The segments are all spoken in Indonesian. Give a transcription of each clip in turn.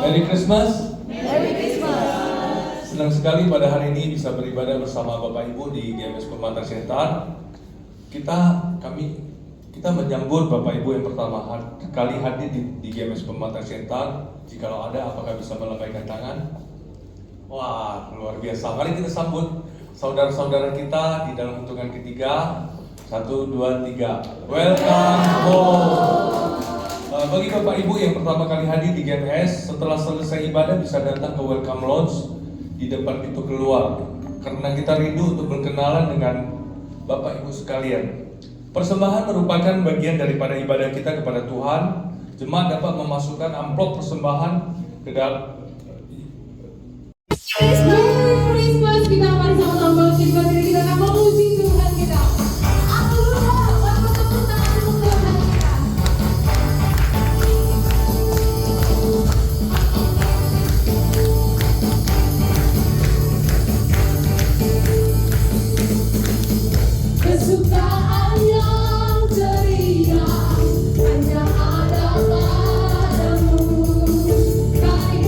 Merry Christmas. Merry Christmas. Senang sekali pada hari ini bisa beribadah bersama Bapak Ibu di GMS Pemantang Center. Kita menyambut Bapak Ibu yang pertama kali hadir di GMS Pemantang Center. Jikalau ada, apakah bisa melambaikan tangan? Wah, luar biasa. Mari kita sambut saudara-saudara kita di dalam hitungan ketiga. 1, 2, 3. Welcome home. Bagi Bapak Ibu yang pertama kali hadir di GMS, setelah selesai ibadah bisa datang ke Welcome Lounge di depan pintu keluar. Karena kita rindu untuk berkenalan dengan Bapak Ibu sekalian. Persembahan merupakan bagian daripada ibadah kita kepada Tuhan. Jemaat dapat memasukkan amplop persembahan ke dalam. Christmas, kita mari sama-sama bangkit berdiri, kita akan memuji Tuhan kita. Haleluya, bagi tepuk tangan untuk Tuhan kita. Kesukaan yang ceria hanya ada padamu. Kasih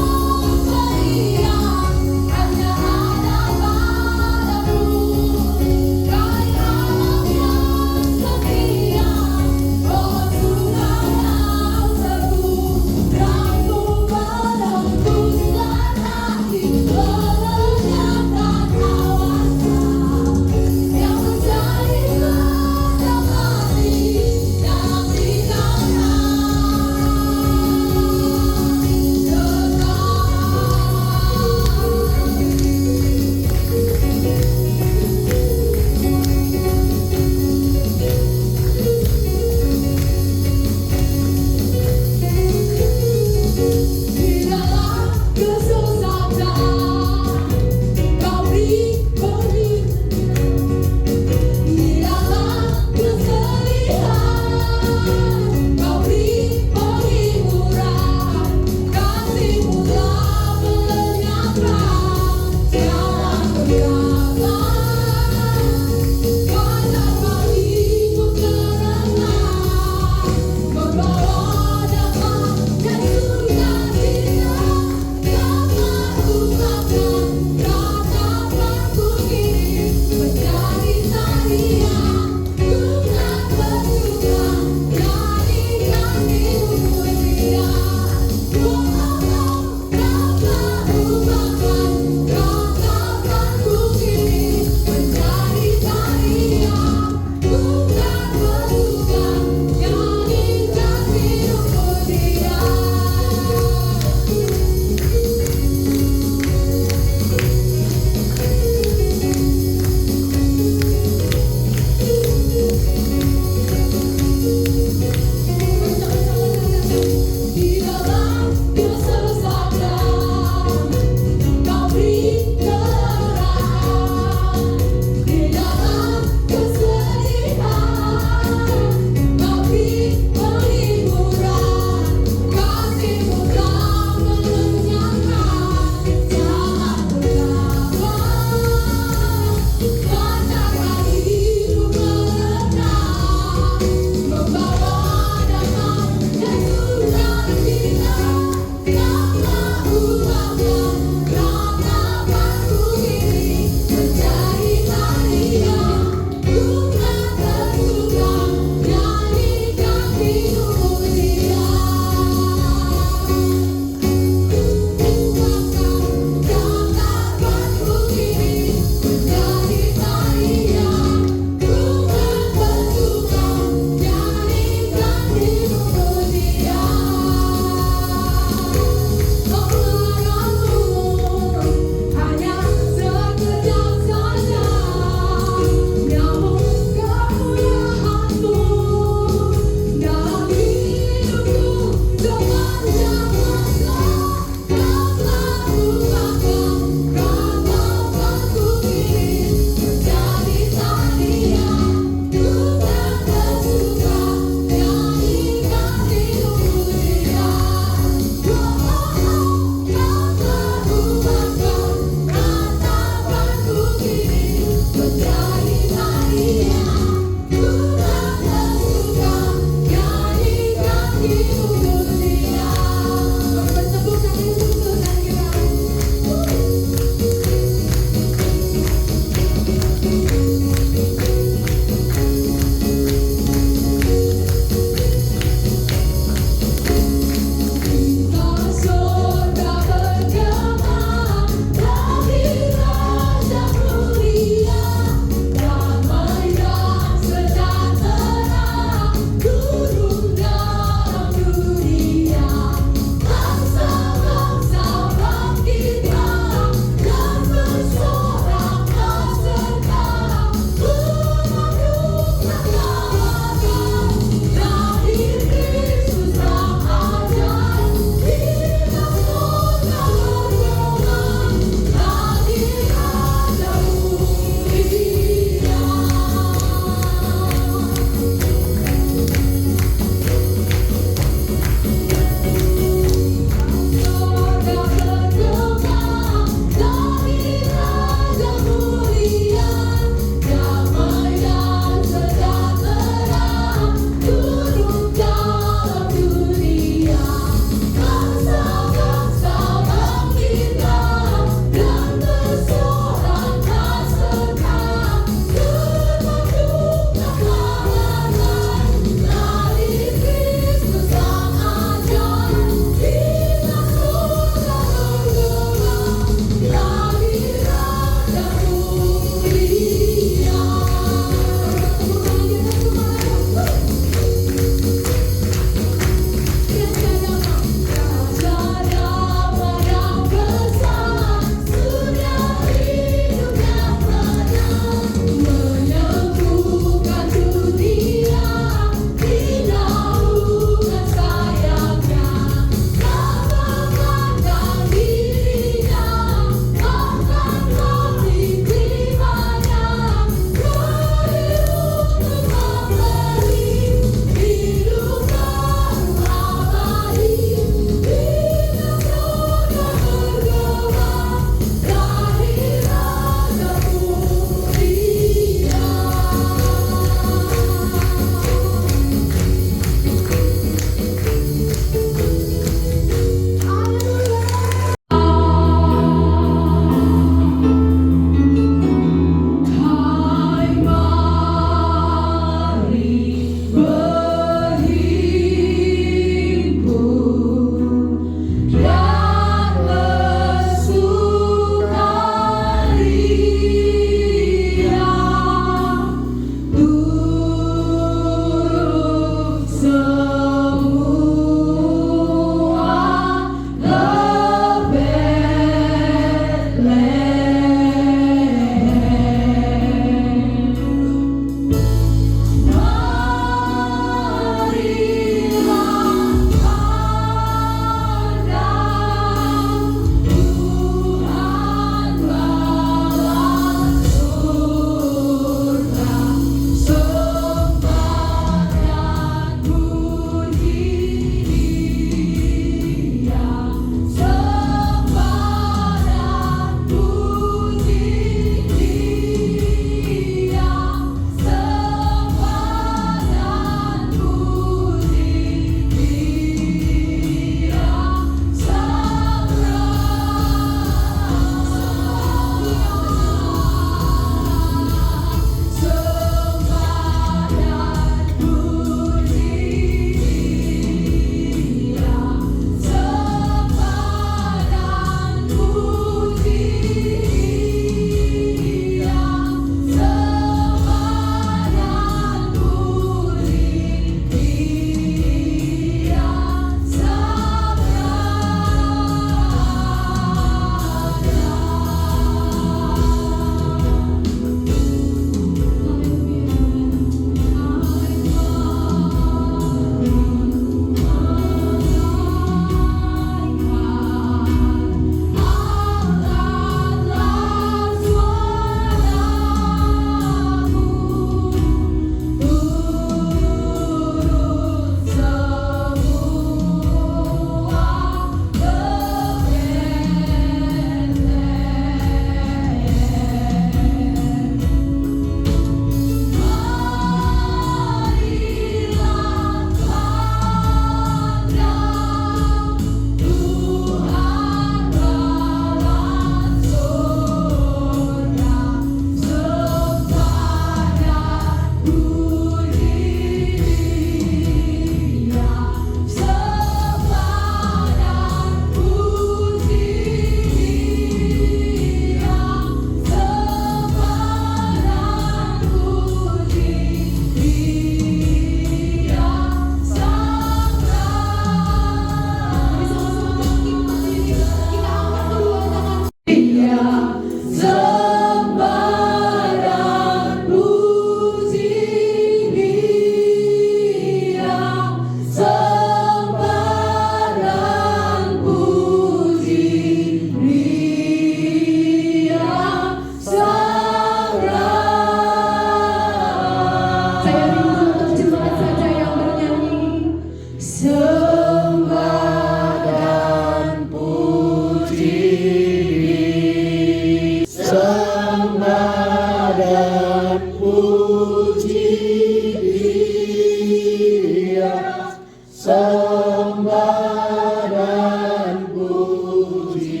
sembah dan puji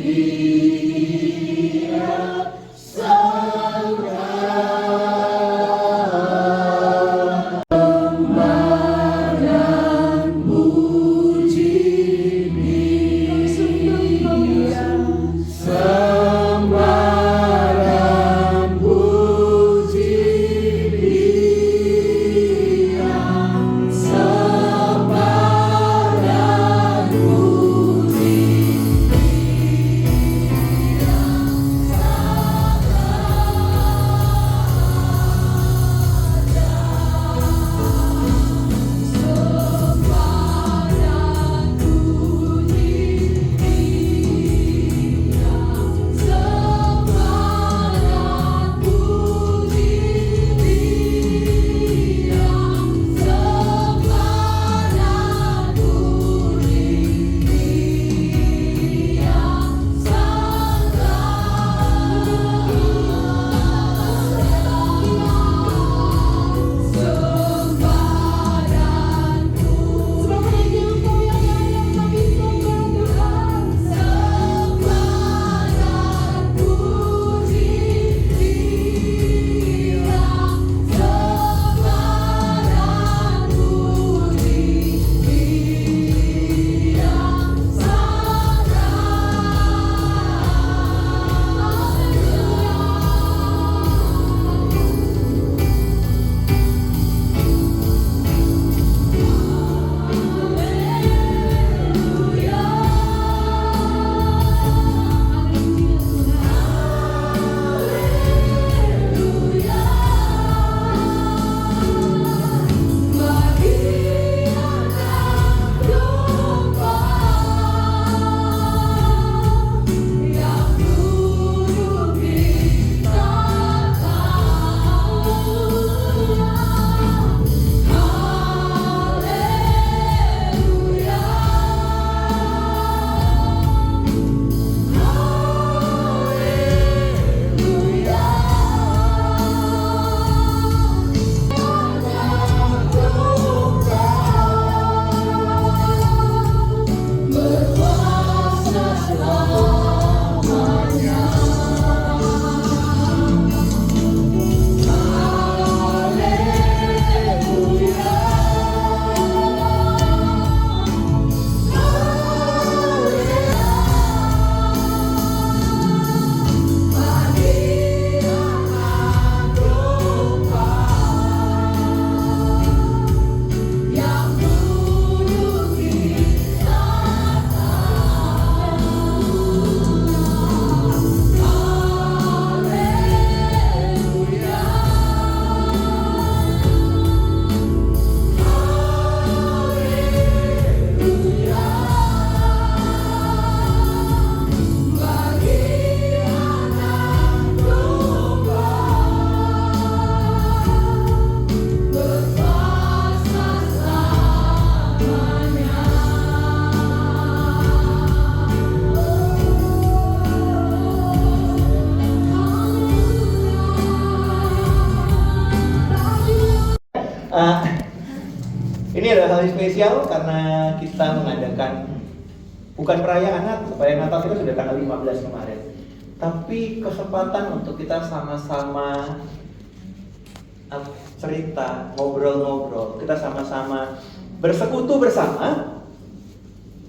Dia Sang Raja. Sembah dan puji Dia sembah dan puji Dia sembah dan puji Ini adalah hal yang spesial karena kita mengadakan bukan perayaan Natal. Perayaan Natal kita sudah tanggal 15 kemarin. Tapi kesempatan untuk kita sama-sama cerita, ngobrol-ngobrol, kita sama-sama bersekutu bersama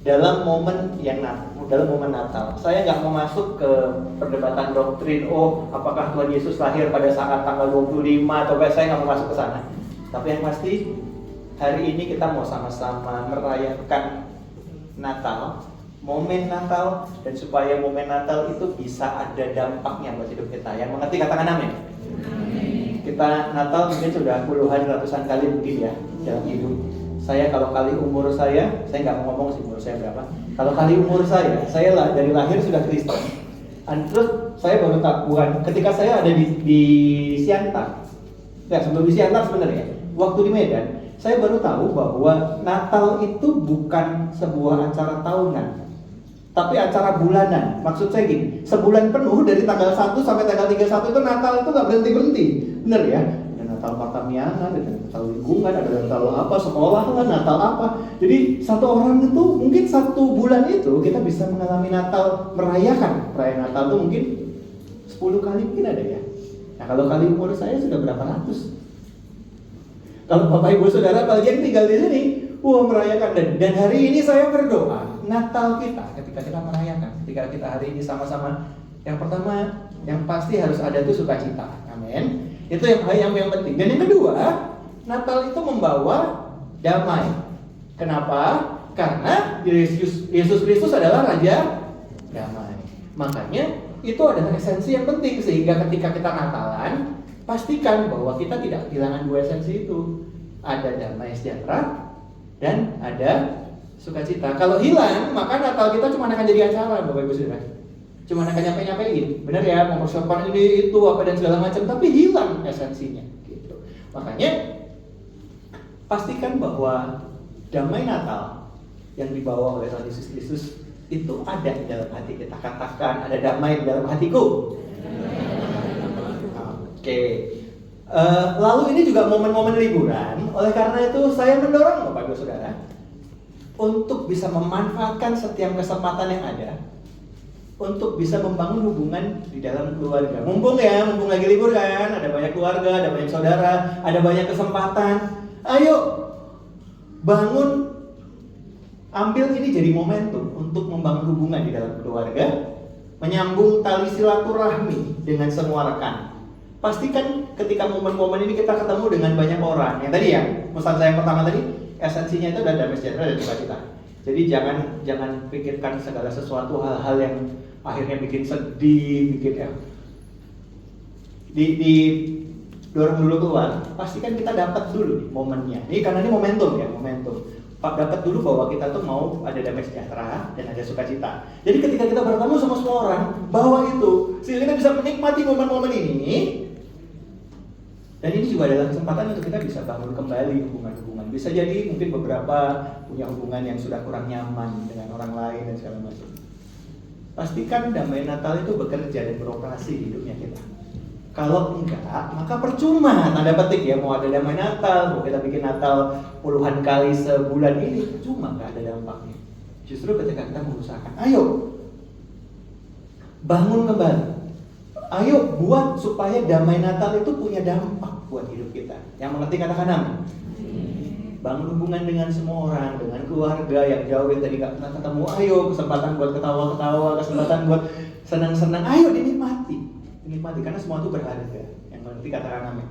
dalam momen Natal. Saya nggak mau masuk ke perdebatan doktrin, apakah Tuhan Yesus lahir pada saat tanggal 25 atau saya nggak mau masuk ke sana. Tapi yang pasti hari ini kita mau sama-sama merayakan Natal, momen Natal, dan supaya momen Natal itu bisa ada dampaknya buat hidup kita. Yang mengerti katakan amin. Kita Natal mungkin sudah puluhan ratusan kali mungkin ya dalam hidup. Saya kalau kali umur saya nggak mau ngomong sih umur saya berapa. Kalau kali umur saya lah dari lahir sudah Kristen. Terus saya baru tahu, bukan ketika saya ada di Siantar, sebelum di Siantar sebenarnya, waktu di Medan, saya baru tahu bahwa Natal itu bukan sebuah acara tahunan, tapi acara bulanan. Maksud saya gini, sebulan penuh dari tanggal 1 sampai tanggal 31 itu Natal itu nggak berhenti-berhenti. Bener ya? Ada Natal Partamiana, ada Natal lingkungan, ada Natal apa, sekolah lah, Natal apa. Jadi satu orang itu mungkin 1 bulan itu kita bisa mengalami Natal, merayakan perayaan Natal itu mungkin 10 kali mungkin ada ya. Nah kalau kali umur saya sudah berapa ratus. Kalau Bapak Ibu Saudara apalagi yang tinggal di sini, merayakan. Dan hari ini saya berdoa, Natal kita ketika kita merayakan, ketika kita hari ini sama-sama, yang pertama, yang pasti harus ada itu sukacita. Amin. Itu yang penting. Dan yang kedua, Natal itu membawa damai. Kenapa? Karena Yesus Kristus adalah Raja damai. Makanya itu adalah esensi yang penting, sehingga ketika kita Natalan, pastikan bahwa kita tidak kehilangan 2 esensi itu. Ada damai sejahtera dan ada sukacita. Kalau hilang, maka Natal kita cuma akan jadi acara, Bapak Ibu Saudara. Cuma akan nyampe-nyampein, benar ya, mempersiapkan ini itu apa dan segala macam, tapi hilang esensinya. Gitu. Makanya pastikan bahwa damai Natal yang dibawa oleh Tuhan Yesus Kristus itu ada di dalam hati kita. Katakan, ada damai di dalam hatiku. Oke. Lalu ini juga momen-momen liburan. Oleh karena itu saya mendorong Bapak Ibu Saudara untuk bisa memanfaatkan setiap kesempatan yang ada untuk bisa membangun hubungan di dalam keluarga. Mumpung lagi libur kan, ada banyak keluarga, ada banyak saudara, ada banyak kesempatan. Ayo bangun, ambil ini jadi momentum untuk membangun hubungan di dalam keluarga, menyambung tali silaturahmi dengan semua rekan. Pastikan ketika momen-momen ini kita ketemu dengan banyak orang. Yang tadi ya, pesan saya yang pertama tadi, esensinya itu adalah damai sejahtera dan sukacita. Jadi jangan pikirkan segala sesuatu hal-hal yang akhirnya bikin sedih, bikin di dorong dulu keluar. Pastikan kita dapat dulu momennya. Ini karena ini momentum ya, momentum. Pak dapat dulu bahwa kita tuh mau ada damai sejahtera dan ada sukacita. Jadi ketika kita bertemu sama semua orang, bawa itu sehingga kita bisa menikmati momen-momen ini. Dan ini juga adalah kesempatan untuk kita bisa bangun kembali hubungan-hubungan. Bisa jadi mungkin beberapa punya hubungan yang sudah kurang nyaman dengan orang lain dan segala macam. Pastikan damai Natal itu bekerja dan beroperasi di hidupnya kita. Kalau enggak, maka percuma, tanda petik ya, mau ada damai Natal, mau kita bikin Natal puluhan kali sebulan ini, percuma, nggak ada dampaknya. Justru ketika kita mengusahakan, ayo bangun kembali. Ayo buat supaya damai Natal itu punya dampak buat hidup kita. Yang mengerti katakan amin. Bangun hubungan dengan semua orang, dengan keluarga yang jauh yang tadi gak pernah ketemu. Ayo kesempatan buat ketawa-ketawa, kesempatan buat senang-senang. Ayo dinikmati, karena semua itu berharga. Yang mengerti katakan amin.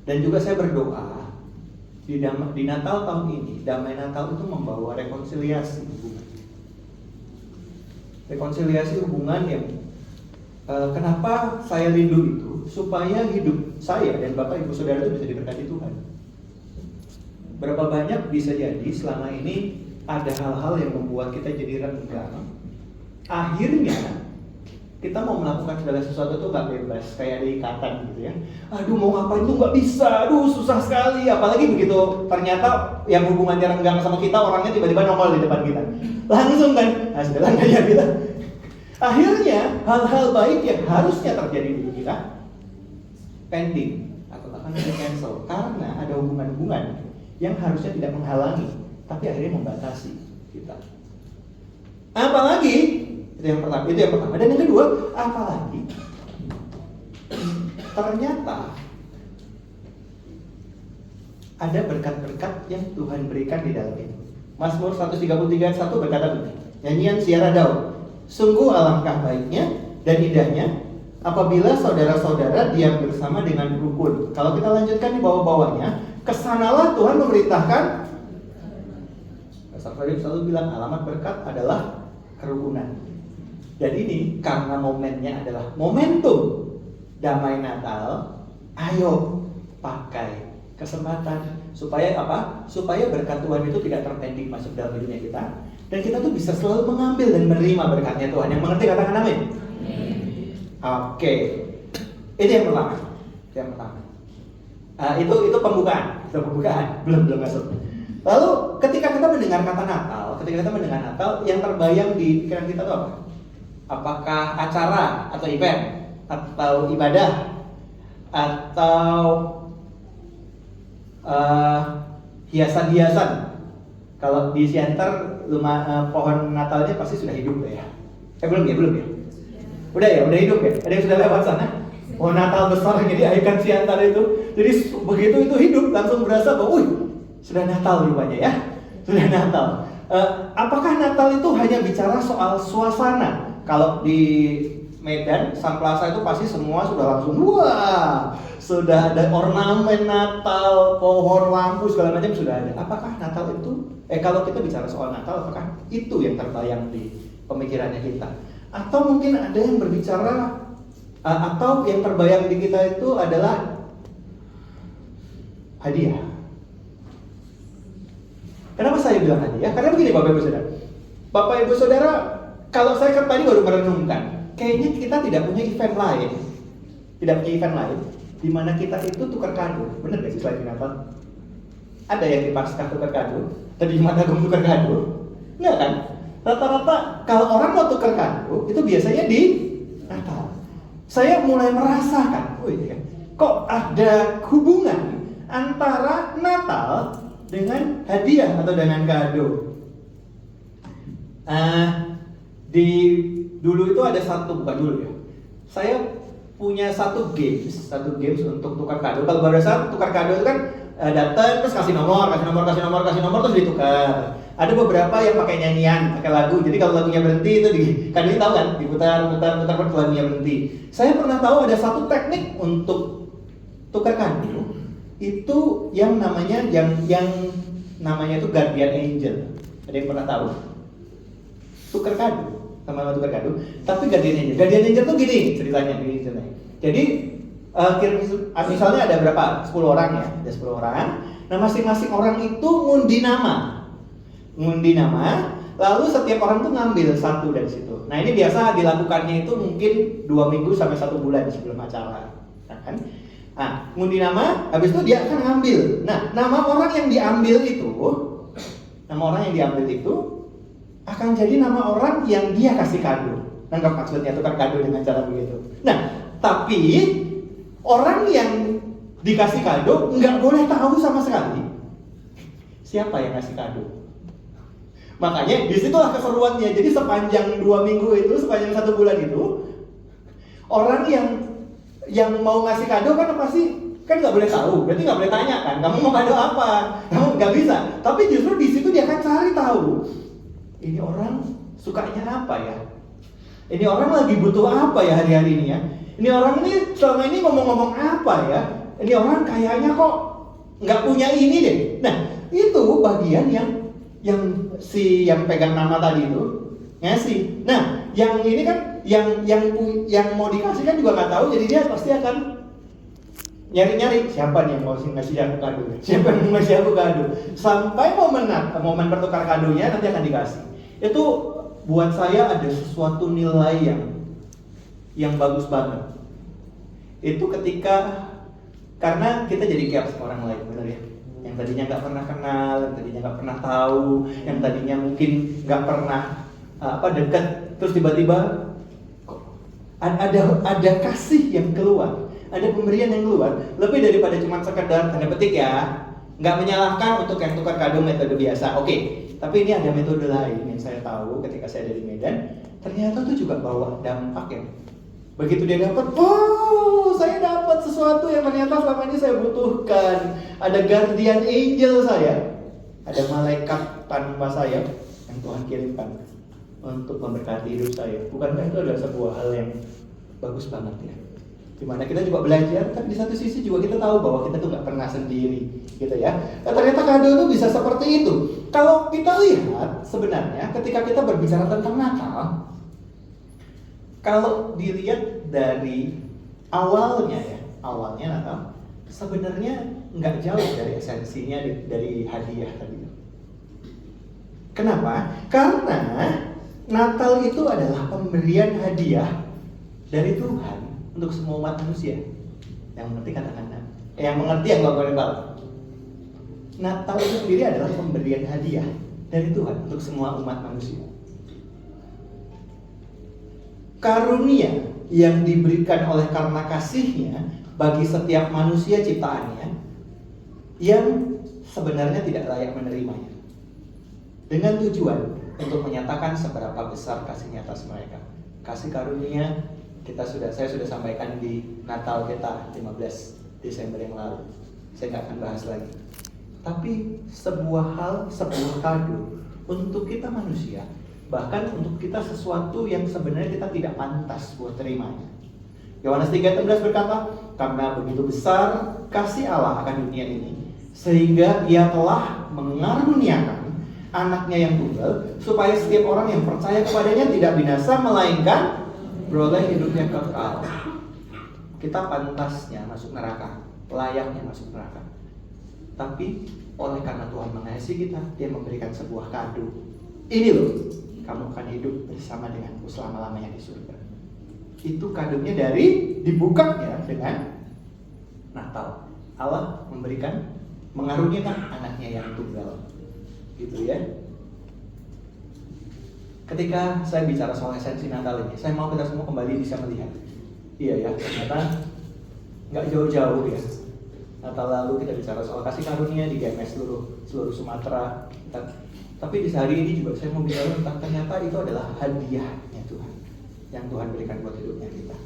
Dan juga saya berdoa di Natal tahun ini, damai Natal itu membawa rekonsiliasi hubungan. Rekonsiliasi hubungan yang kenapa saya rindu itu, supaya hidup saya dan Bapak Ibu Saudara itu bisa diberkati Tuhan. Berapa banyak bisa jadi selama ini ada hal-hal yang membuat kita jadi renggang. Akhirnya kita mau melakukan segala sesuatu tuh gak bebas, kayak ada ikatan gitu ya. Aduh mau ngapain tuh gak bisa, aduh susah sekali. Apalagi begitu ternyata yang hubungannya renggang sama kita, orangnya tiba-tiba nongol di depan kita. Langsung kan, nah sudah lah ya kita. Akhirnya hal-hal baik yang harusnya terjadi di hidup kita pending atau akan di cancel karena ada hubungan-hubungan yang harusnya tidak menghalangi tapi akhirnya membatasi kita. Apalagi itu yang pertama. Dan yang kedua, apalagi ternyata ada berkat-berkat yang Tuhan berikan di dalam itu. Mazmur 133:1 berkata begini, nyanyian Siara Daud. Sungguh alangkah baiknya dan indahnya apabila saudara-saudara diam bersama dengan rukun. Kalau kita lanjutkan di bawah-bawahnya, kesanalah Tuhan memerintahkan. Pastor Fredrik selalu bilang alamat berkat adalah kerukunan. Dan ini karena momennya adalah momentum damai Natal, ayo pakai kesempatan supaya apa? Supaya berkat Tuhan itu tidak terpending masuk dalam hidupnya kita. Dan kita tuh bisa selalu mengambil dan menerima berkatnya Tuhan. Yang mengerti katakan amin. Oke. Itu yang pertama. Itu pembukaan. Belum masuk. Lalu ketika kita mendengar kata Natal, yang terbayang di pikiran kita itu apa? Apakah acara atau event atau ibadah atau hiasan-hiasan. Kalau di Siantar pohon Natalnya pasti sudah hidup ya. Belum ya? Udah ya, udah hidup ya. Ada yang sudah lewat sana? Pohon Natal besar yang diaikan Siantar itu. Jadi begitu itu hidup langsung berasa bahwa, sudah Natal rupanya ya. Sudah Natal. Apakah Natal itu hanya bicara soal suasana? Kalau di Medan, Sun Plaza itu pasti semua sudah langsung wah, sudah ada ornamen Natal, pohon lampu segala macam sudah ada. Apakah Natal itu? Kalau kita bicara soal Natal, apakah itu yang terbayang di pemikirannya kita? Atau mungkin ada yang berbicara atau yang terbayang di kita itu adalah hadiah. Kenapa saya bilang hadiah? Karena begini Bapak Ibu Saudara. Bapak Ibu Saudara, kalau saya tadi baru merenungkan, kayaknya kita tidak punya event lain. Tidak punya event lain di mana kita itu tukar kado. Benar gak sih selain Natal? Ada yang di Paskah tukar kado, tadi Jumat Agung tukar kado? Enggak kan? Rata-rata kalau orang mau tukar kado itu biasanya di Natal. Saya mulai merasakan, kok ada hubungan antara Natal dengan hadiah atau dengan kado. Dulu itu ada bukan dulu ya. Saya punya satu games untuk tukar kado. Kalau pada saat tukar kado itu kan datang terus kasih nomor terus ditukar. Ada beberapa yang pakai nyanyian, pakai lagu. Jadi kalau lagunya berhenti itu kadonya tahu kan, diputar lagunya berhenti. Saya pernah tahu ada satu teknik untuk tukar kado. Itu yang namanya itu Guardian Angel. Ada yang pernah tahu? Tukar kado, sama tukar kado. Tapi Guardian Angel tuh gini ceritanya. Jadi misalnya ada berapa? 10 orang ya, ada 10 orang. Nah masing-masing orang itu ngundi nama. Lalu setiap orang tuh ngambil satu dari situ. Nah ini biasa dilakukannya itu mungkin 2 minggu sampai 1 bulan sebelum acara, kan? Ngundi nama, habis itu dia akan ngambil. Nah, nama orang yang diambil itu akan jadi nama orang yang dia kasih kado. Nangkap maksudnya tukar kado dengan cara begitu. Nah, tapi orang yang dikasih kado nggak boleh tahu sama sekali siapa yang kasih kado. Makanya disitulah keseruannya. Jadi sepanjang 2 minggu itu, sepanjang 1 bulan itu, orang yang mau ngasih kado kan pasti kan nggak boleh tahu, berarti nggak boleh tanya kan, kamu mau kado apa, kamu nggak bisa. Tapi justru di situ dia akan cari tahu, ini orang sukanya apa ya, ini orang lagi butuh apa ya hari-hari ini ya, ini orang ini selama ini ngomong-ngomong apa ya, ini orang kayaknya kok nggak punya ini deh. Nah itu bagian yang pegang nama tadi itu ngasih. Nah yang ini kan yang mau dikasih kan juga nggak tahu, jadi dia pasti akan nyari-nyari siapa nih yang mau ngasih aku kado, siapa yang mau ngasih aku kado, sampai momen bertukar kadonya nanti akan dikasih. Itu buat saya ada sesuatu nilai yang bagus banget. Itu ketika karena kita jadi care sama orang lain, benar ya? Yang tadinya nggak pernah kenal, yang tadinya nggak pernah tahu, yang tadinya mungkin nggak pernah dekat, terus tiba-tiba ada kasih yang keluar, ada pemberian yang keluar, lebih daripada cuma sekedar tanda petik ya. Nggak menyalahkan untuk yang tukar kado metode biasa, oke. Tapi ini ada metode lain yang saya tahu ketika saya dari Medan, ternyata tuh juga bawa dampak ya. Begitu dia dapat, saya dapat sesuatu yang ternyata selama ini saya butuhkan. Ada guardian angel saya, ada malaikat tanpa sayap yang Tuhan kirimkan untuk memberkati hidup saya. Bukankah itu adalah sebuah hal yang bagus banget ya? Dimana kita juga belajar, tapi di satu sisi juga kita tahu bahwa kita tuh nggak pernah sendiri, gitu ya. Nah, ternyata kado itu bisa seperti itu. Kalau kita lihat sebenarnya ketika kita berbicara tentang Natal, kalau dilihat dari awalnya Natal sebenarnya nggak jauh dari esensinya dari hadiah tadi. Kenapa? Karena Natal itu adalah pemberian hadiah dari Tuhan untuk semua umat manusia. Yang mengerti katakan yang mengerti yang nggak boleh tahu. Natal itu sendiri adalah pemberian hadiah dari Tuhan untuk semua umat manusia. Karunia yang diberikan oleh karena kasihnya bagi setiap manusia ciptaannya yang sebenarnya tidak layak menerimanya, dengan tujuan untuk menyatakan seberapa besar kasihnya atas mereka. Kasih karunia saya sudah sampaikan di Natal kita 15 Desember yang lalu. Saya nggak akan bahas lagi. Tapi sebuah kado untuk kita manusia, bahkan untuk kita sesuatu yang sebenarnya kita tidak pantas buat terimanya. Yohanes 3:16 berkata, karena begitu besar kasih Allah akan dunia ini, sehingga Ia telah mengaruniakan anaknya yang tunggal, supaya setiap orang yang percaya kepadanya tidak binasa, melainkan beroleh hidup yang kekal. Kita pantasnya masuk neraka, layaknya masuk neraka. Tapi oleh karena Tuhan mengasihi kita, Dia memberikan sebuah kado. Ini loh, kamu akan hidup bersama denganku selama-lamanya di surga. Itu kadonya dari dibukanya dengan Natal. Allah mengaruniakan anaknya yang tunggal. Gitu ya. Ketika saya bicara soal esensi Natal ini, saya mau kita semua kembali bisa melihat. Iya ya, ternyata nggak jauh-jauh ya. Natal lalu kita bicara soal kasih karunia di GMS seluruh Sumatera. Tapi di hari ini juga saya mau bicara tentang ternyata itu adalah hadiahnya Tuhan yang Tuhan berikan buat hidupnya kita.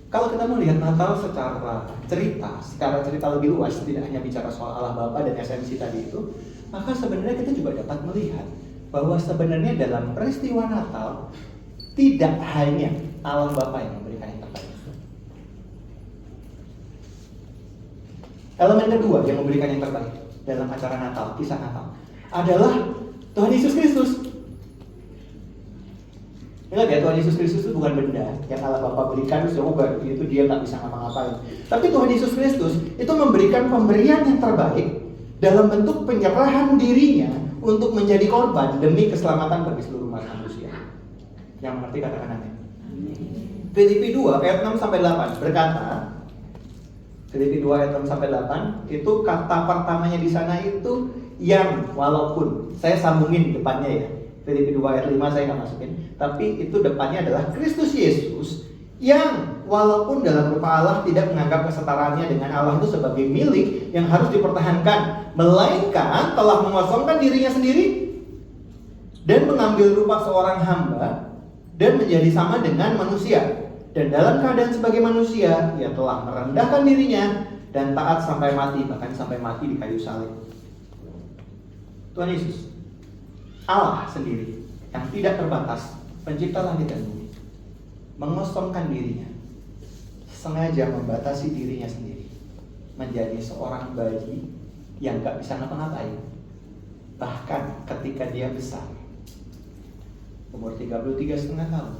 Kalau kita melihat Natal secara cerita lebih luas, tidak hanya bicara soal Allah Bapa dan esensi tadi itu, maka sebenarnya kita juga dapat melihat bahwa sebenarnya dalam peristiwa Natal tidak hanya Allah Bapa yang memberikan yang terbaik. Elemen kedua yang memberikan yang terbaik dalam acara Natal, kisah Natal, adalah Tuhan Yesus Kristus. Ingat ya, Tuhan Yesus Kristus itu bukan benda yang Allah Bapa berikan, berarti itu Dia nggak bisa ngapa-ngapain. Tapi Tuhan Yesus Kristus itu memberikan pemberian yang terbaik dalam bentuk penyerahan dirinya untuk menjadi korban demi keselamatan bagi seluruh umat manusia. Yang mengerti katakan amin. Filipi 2 ayat 6-8 berkata, Filipi 2 ayat 6-8 itu kata pertamanya di sana itu yang, walaupun saya sambungin depannya ya. Filipi 2 ayat 5 saya nggak masukin, tapi itu depannya adalah Kristus Yesus yang walaupun dalam rupa Allah tidak menganggap kesetaraannya dengan Allah itu sebagai milik yang harus dipertahankan, melainkan telah mengosongkan dirinya sendiri dan mengambil rupa seorang hamba dan menjadi sama dengan manusia. Dan dalam keadaan sebagai manusia, Ia telah merendahkan dirinya dan taat sampai mati, bahkan sampai mati di kayu salib. Tuhan Yesus, Allah sendiri yang tidak terbatas, pencipta langit dan bumi, mengosongkan dirinya, sengaja membatasi dirinya sendiri, menjadi seorang bayi yang gak bisa ngapa-ngapain. Bahkan ketika Dia besar, umur 33,5 tahun,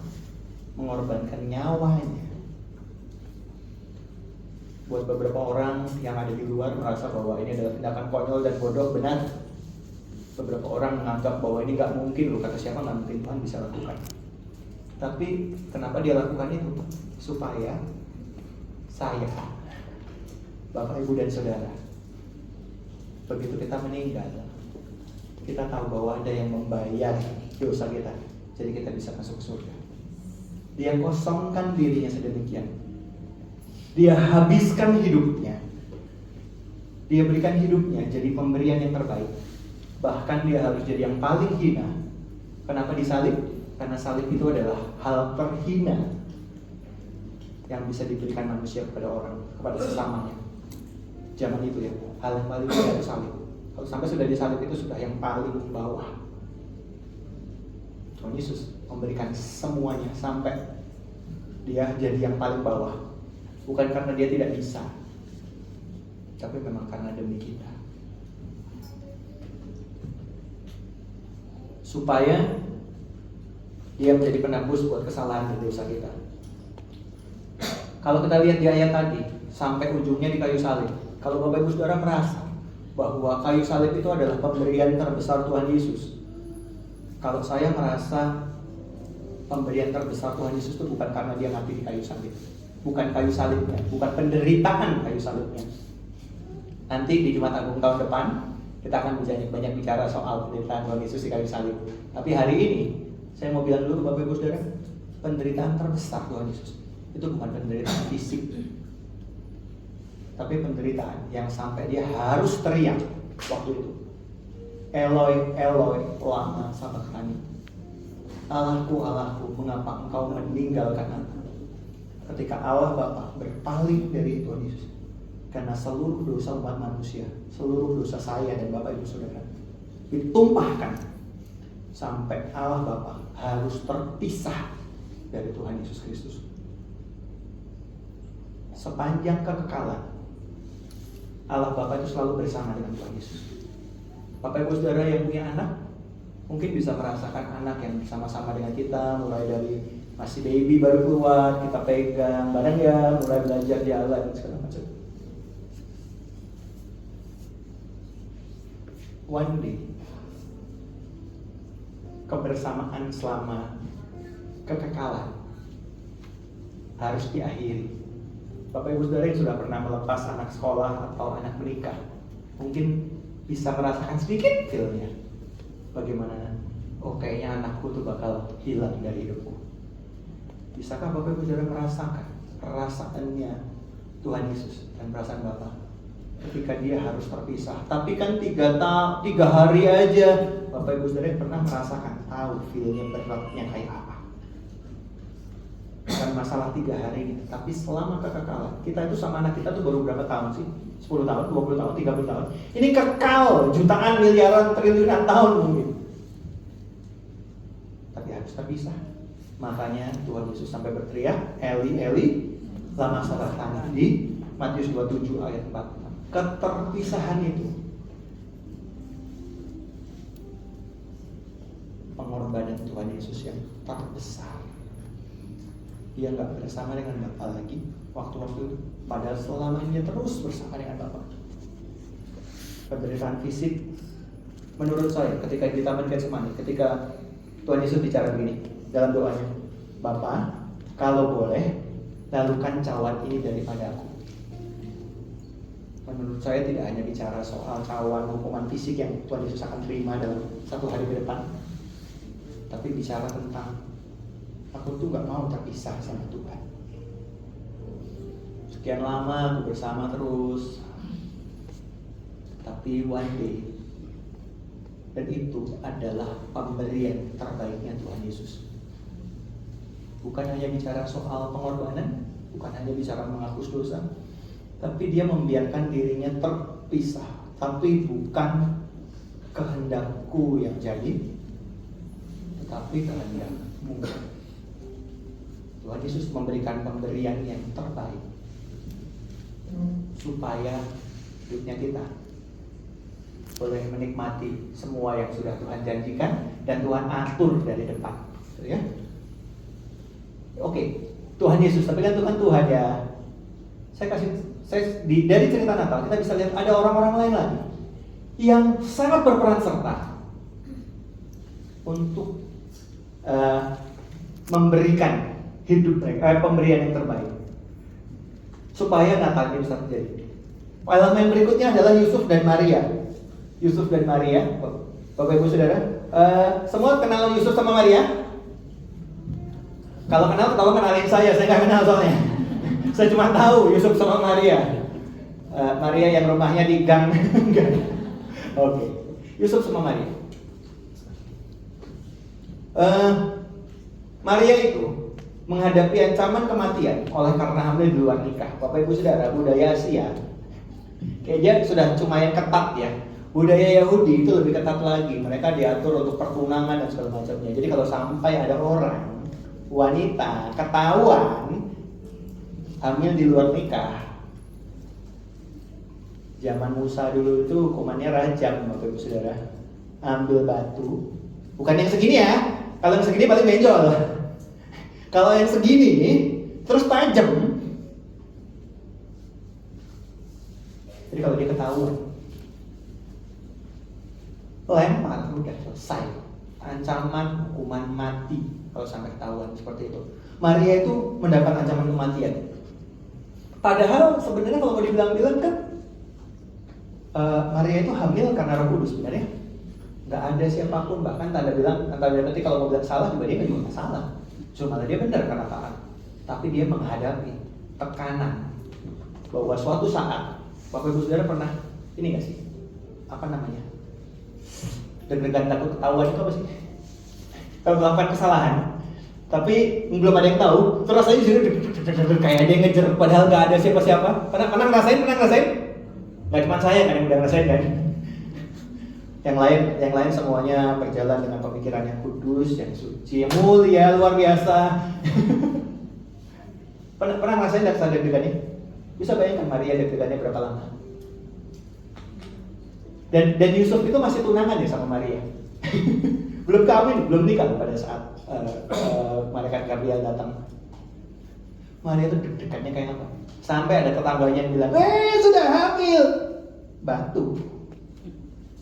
mengorbankan nyawanya. Buat beberapa orang yang ada di luar merasa bahwa ini adalah tindakan konyol dan bodoh, benar. Beberapa orang menganggap bahwa ini gak mungkin loh, kata siapa gak mungkin Tuhan bisa lakukan. Tapi kenapa Dia lakukan itu? Supaya saya, Bapak, Ibu, dan Saudara, begitu kita meninggal, kita tahu bahwa ada yang membayar dosa kita, jadi kita bisa masuk surga. Dia kosongkan dirinya sedemikian, Dia habiskan hidupnya, Dia berikan hidupnya jadi pemberian yang terbaik. Bahkan Dia harus jadi yang paling hina. Kenapa disalib? Karena salib itu adalah hal terhina yang bisa diberikan manusia kepada orang, kepada sesamanya. Zaman itu ya, hal yang paling hina itu salib. Kalau sampai sudah disalib itu sudah yang paling bawah. Tuhan Yesus memberikan semuanya sampai Dia jadi yang paling bawah. Bukan karena Dia tidak bisa, tapi memang karena demi kita. Supaya Dia menjadi penebus buat kesalahan dan dosa kita. Kalau kita lihat di ayat tadi, sampai ujungnya di kayu salib. Kalau Bapak Ibu Saudara merasa bahwa kayu salib itu adalah pemberian terbesar Tuhan Yesus, kalau saya merasa pemberian terbesar Tuhan Yesus itu bukan karena Dia mati di kayu salib, bukan kayu salibnya, bukan penderitaan kayu salibnya. Nanti di Jumat Agung tahun depan kita akan banyak bicara soal penderitaan Tuhan Yesus di kayu salib. Tapi hari ini saya mau bilang dulu Bapak Ibu Saudara, penderitaan terbesar Tuhan Yesus itu bukan penderitaan fisik. tapi penderitaan yang sampai dia harus teriak waktu itu. Eloi, Eloi, lama sabachthani. Allahku, Allahku, mengapa engkau meninggalkan aku? Ketika Allah Bapa berpaling dari Tuhan Yesus, karena seluruh dosa umat manusia, seluruh dosa saya dan Bapak Ibu Saudara ditumpahkan, sampai Allah Bapa harus terpisah dari Tuhan Yesus Kristus. Sepanjang kekekalan, Allah Bapa itu selalu bersama dengan Tuhan Yesus. Bapak Ibu Saudara yang punya anak, mungkin bisa merasakan anak yang bersama-sama dengan kita, mulai dari masih baby baru keluar, kita pegang bareng ya, mulai belajar jalan dan segala macam. One day, kebersamaan selama kekekalan harus diakhiri. Bapak Ibu Saudara yang sudah pernah melepas anak sekolah atau anak menikah, mungkin bisa merasakan sedikit feel-nya. Bagaimana? Oh, kayaknya anakku tuh bakal hilang dari hidupku. Bisakah Bapak Ibu Saudara merasakan perasaannya Tuhan Yesus dan perasaan Bapa ketika dia harus terpisah? Tapi kan 3 hari aja. Bapak Ibu Saudara pernah merasakan, tahu feel-nya beratnya kayak apa? Bukan masalah 3 hari ini, tapi selama kekekalan. Kita itu sama anak kita tuh baru berapa tahun sih? 10 tahun, 20 tahun, 30 tahun. Ini kekal, jutaan, miliaran, triliunan tahun mungkin. Tapi harus terpisah. Makanya Tuhan Yesus sampai berteriak, Eli, Eli, lama sabachthani, di Matius 27 ayat 4. Keterpisahan itu, pengorbanan Tuhan Yesus yang terbesar. Dia nggak bersama dengan Bapa lagi waktu-waktu itu, padahal selamanya terus bersama dengan Bapa. Penderitaan fisik, menurut saya, ketika di Taman Getsemani, ketika Tuhan Yesus bicara begini dalam doanya, Bapa, kalau boleh, lalukan cawan ini daripada aku. Menurut saya tidak hanya bicara soal cawan hukuman fisik yang Tuhan Yesus akan terima dalam 1 hari ke depan, tapi bicara tentang aku tuh gak mau terpisah sama Tuhan. Sekian lama aku bersama terus, tapi one day, dan itu adalah pemberian terbaiknya Tuhan Yesus. Bukan hanya bicara soal pengorbanan, bukan hanya bicara menghapus dosa, tapi dia membiarkan dirinya terpisah. Tapi bukan kehendakku yang jadi, tetapi kehendakmu. Tuhan Yesus memberikan pemberian yang terbaik supaya hidupnya kita boleh menikmati semua yang sudah Tuhan janjikan dan Tuhan atur dari depan, ya. Oke, Tuhan Yesus, tapi kan Tuhan ya. Dari cerita Natal kita bisa lihat ada orang-orang lain lagi yang sangat berperan serta untuk memberikan hidup mereka, pemberian yang terbaik supaya Natal ini bisa terjadi. Elemen berikutnya adalah Yusuf dan Maria. Yusuf dan Maria, Bapak Ibu Saudara, semua kenal Yusuf sama Maria? Kalau kenal, tolong kenalin saya nggak kenal soalnya. Saya cuma tahu Yusuf sama Maria. Maria yang rumahnya di gang. Oke. Yusuf sama Maria. Maria itu menghadapi ancaman kematian oleh karena hamil di luar nikah. Bapak Ibu Saudara, budaya Asia kayaknya sudah cuma yang ketat ya. Budaya Yahudi itu lebih ketat lagi. Mereka diatur untuk pertunangan dan segala macamnya. Jadi kalau sampai ada orang wanita ketahuan hamil di luar nikah, zaman Musa dulu itu hukumannya rajam, Bapak Ibu Saudara. Ambil batu, bukan yang segini ya. Kalau yang segini paling benjol. Kalau yang segini nih, terus tajam. Jadi kalau dia ketahuan, lempar, udah selesai. Ancaman hukuman mati kalau sampai ketahuan seperti itu. Maria itu mendapat ancaman kematian. Padahal sebenarnya kalau mau dibilang-bilang kan Maria itu hamil karena Roh Kudus sebenarnya. Nggak ada siapapun, bahkan tanda petik kalau mau bilang salah juga dia juga nggak salah. Cuma dia benar karena taat. Tapi dia menghadapi tekanan bahwa suatu saat Bapak Ibu Saudara pernah ini nggak sih? Apa namanya? Deg-degan takut ketahuan itu apa sih? Kalau melakukan kesalahan, tapi belum ada yang tahu, terus rasanya kayak ada yang ngejar, padahal nggak ada siapa-siapa. Pernah ngerasain? Nggak cuma saya kan yang udah ngerasain kan? Yang lain semuanya berjalan dengan pemikiran yang kudus, yang suci, yang mulia, luar biasa. pernah ngerasain rasa deg-degannya? Bisa bayangkan Maria deg-degannya berapa lama? Dan Yusuf itu masih tunangan ya sama Maria. Belum kawin, belum nikah pada saat malaikat Gabriel datang. Maria itu deg-degannya kayak apa? Sampai ada tetangganya yang bilang, sudah hamil. Batu.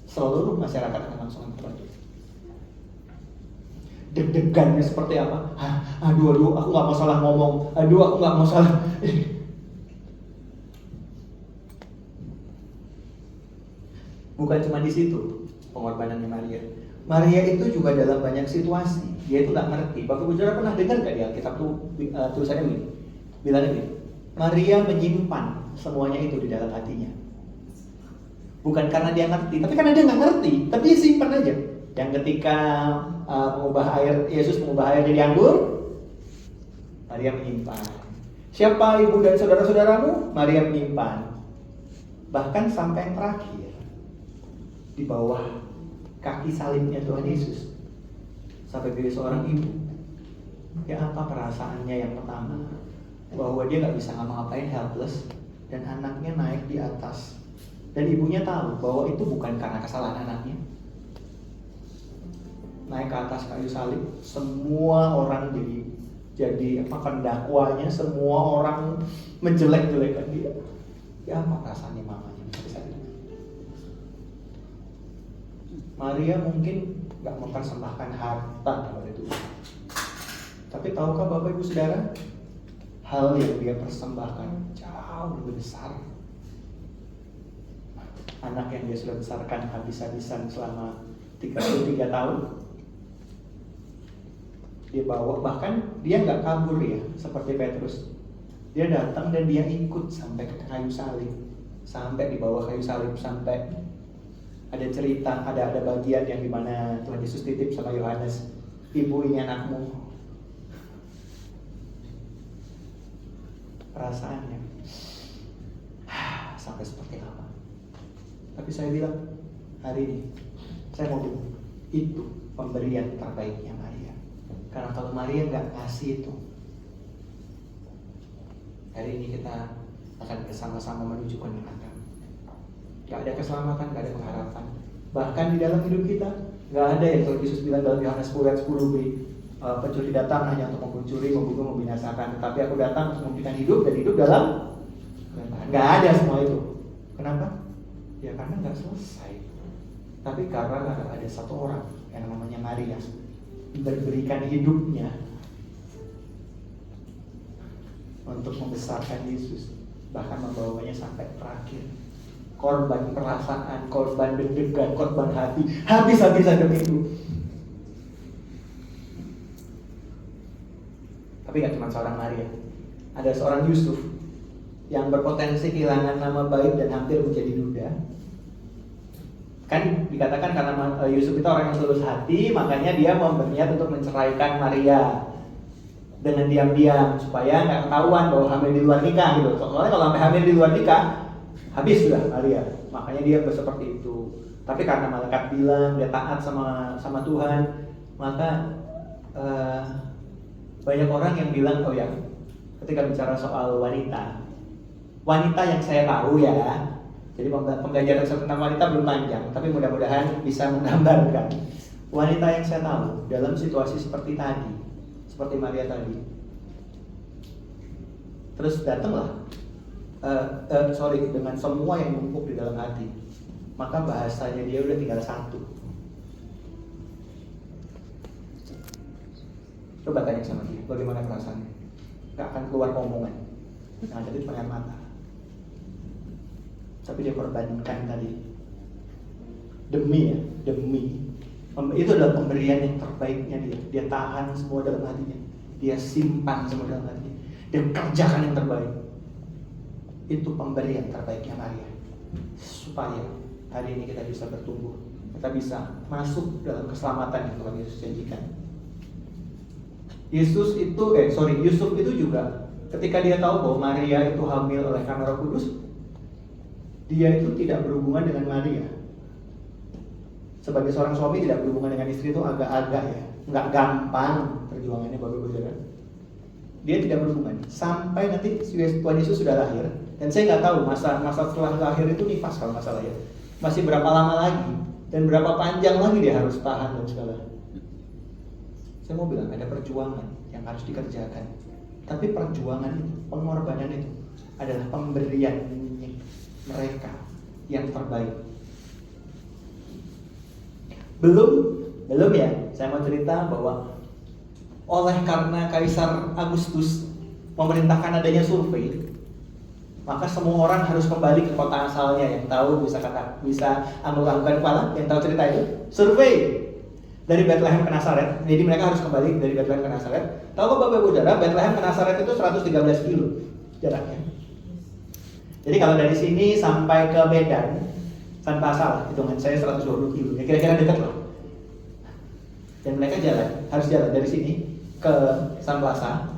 Seluruh masyarakat akan langsung terbantu. Deg-degannya seperti apa? Aduh, aku nggak mau salah ngomong. Aduh, aku nggak mau salah. Bukan cuma di situ pengorbanannya Maria. Maria itu juga dalam banyak situasi dia itu nggak ngerti. Bapak Ibu Saudara pernah dengar nggak di Alkitab tuh tulisannya begini? Bilangnya begini. Maria menyimpan semuanya itu di dalam hatinya. Bukan karena dia ngerti, tapi karena dia nggak ngerti, tapi dia simpan aja. Yang ketika Yesus mengubah air jadi anggur, Maria menyimpan. Siapa ibu dan saudara-saudaramu? Maria menyimpan. Bahkan sampai yang terakhir, di bawah kaki salibnya Tuhan Yesus, sampai dia seorang ibu. Ya apa perasaannya yang pertama? Bahwa dia nggak bisa ngapa-ngapain, helpless, dan anaknya naik di atas. Dan ibunya tahu bahwa itu bukan karena kesalahan anaknya. Naik ke atas kayu salib, semua orang jadi pendakwanya, semua orang menjelek-jelekan dia. Ya apa perasaannya mamanya pada saat itu? Maria mungkin nggak mempersembahkan harta kepada Tuhan. Tapi tahukah Bapak Ibu Saudara, hal yang dia persembahkan jauh lebih besar. Anak yang dia sudah besarkan habis-habisan selama 33 tahun. Dia bawa, bahkan dia nggak kabur ya, seperti Petrus. Dia datang dan dia ikut sampai ke kayu salib, sampai di bawah kayu salib, sampai ada cerita, ada bagian yang dimana Tuhan Yesus titip sama Yohanes, ibu ini anakmu. Perasaannya sampai seperti apa? Tapi saya bilang hari ini saya mau bilang itu pemberian terbaiknya Maria. Karena kalau Maria nggak ngasih itu, hari ini kita akan bersama-sama menuju ke neraka. Gak ada keselamatan, gak ada pengharapan. Bahkan di dalam hidup kita gak ada yang Tuhan Yesus bilang dalam Yohanes 10:10, pencuri datang hanya untuk mencuri, membunuh, membinasakan. Tetapi aku datang untuk memberikan hidup dan hidup dalam kebenaran. Gak ada semua itu. Kenapa? Ya karena gak selesai. Tapi karena ada satu orang yang namanya Maria berikan hidupnya untuk membesarkan Yesus, bahkan membawanya sampai terakhir. Korban perasaan, korban deg-degan, korban hati, habis-habisan demi itu. Tapi gak cuma seorang Maria, ada seorang Yusuf yang berpotensi kehilangan nama baik dan hampir menjadi duda. Kan dikatakan karena Yusuf itu orang yang tulus hati, makanya dia mau berniat untuk menceraikan Maria dengan diam-diam supaya nggak ketahuan bahwa hamil di luar nikah gitu. Soalnya kalau sampai hamil di luar nikah, habis sudah Maria. Makanya dia seperti itu. Tapi karena malaikat bilang dia taat sama Tuhan, maka banyak orang yang bilang, oh ya, ketika bicara soal wanita yang saya tahu ya. Jadi pembelajaran tentang wanita belum panjang, tapi mudah-mudahan bisa menggambarkan wanita yang saya tahu dalam situasi seperti tadi, seperti Maria tadi. Terus datanglah, dengan semua yang numpuk di dalam hati, maka bahasanya dia udah tinggal satu. Coba tanya sama dia, bagaimana perasaannya? Gak akan keluar omongan, yang ada itu cuma air mata. Tapi dia korbankan tadi demi itu adalah pemberian yang terbaiknya dia tahan semua dalam hatinya, dia simpan semua dalam hatinya, dia kerjakan yang terbaik. itu pemberian terbaiknya Maria. Supaya hari ini kita bisa bertumbuh, kita bisa masuk dalam keselamatan yang Tuhan Yesus janjikan. Yusuf itu juga ketika dia tahu bahwa Maria itu hamil oleh karena Roh Kudus, dia itu tidak berhubungan dengan Maria. Sebagai seorang suami tidak berhubungan dengan istri itu agak-agak ya, nggak gampang perjuangannya Bapak Ibu Saudara. Dia tidak berhubungan sampai nanti Tuhan Yesus sudah lahir, dan saya nggak tahu masa setelah lahir itu nifas kalau nggak salah ya, masih berapa lama lagi dan berapa panjang lagi dia harus tahan dan segala. Saya mau bilang ada perjuangan yang harus dikerjakan, tapi perjuangan itu, pengorbanan itu adalah pemberian mereka yang terbaik. Belum ya, saya mau cerita bahwa oleh karena Kaisar Agustus memerintahkan adanya survei, maka semua orang harus kembali ke kota asalnya. Yang tahu bisa angguk-anggukan kepala, yang tahu cerita itu survei dari Bethlehem ke Nazaret. Jadi mereka harus kembali dari Bethlehem ke Nazaret. Tahu Bapak Ibu Saudara, Bethlehem ke Nazaret itu 113 kilo jaraknya. Jadi kalau dari sini sampai ke Medan tanpa salah, hitungan saya 120 kilo, ya kira-kira dekat lah. Dan mereka harus jalan dari sini ke Sun Plaza,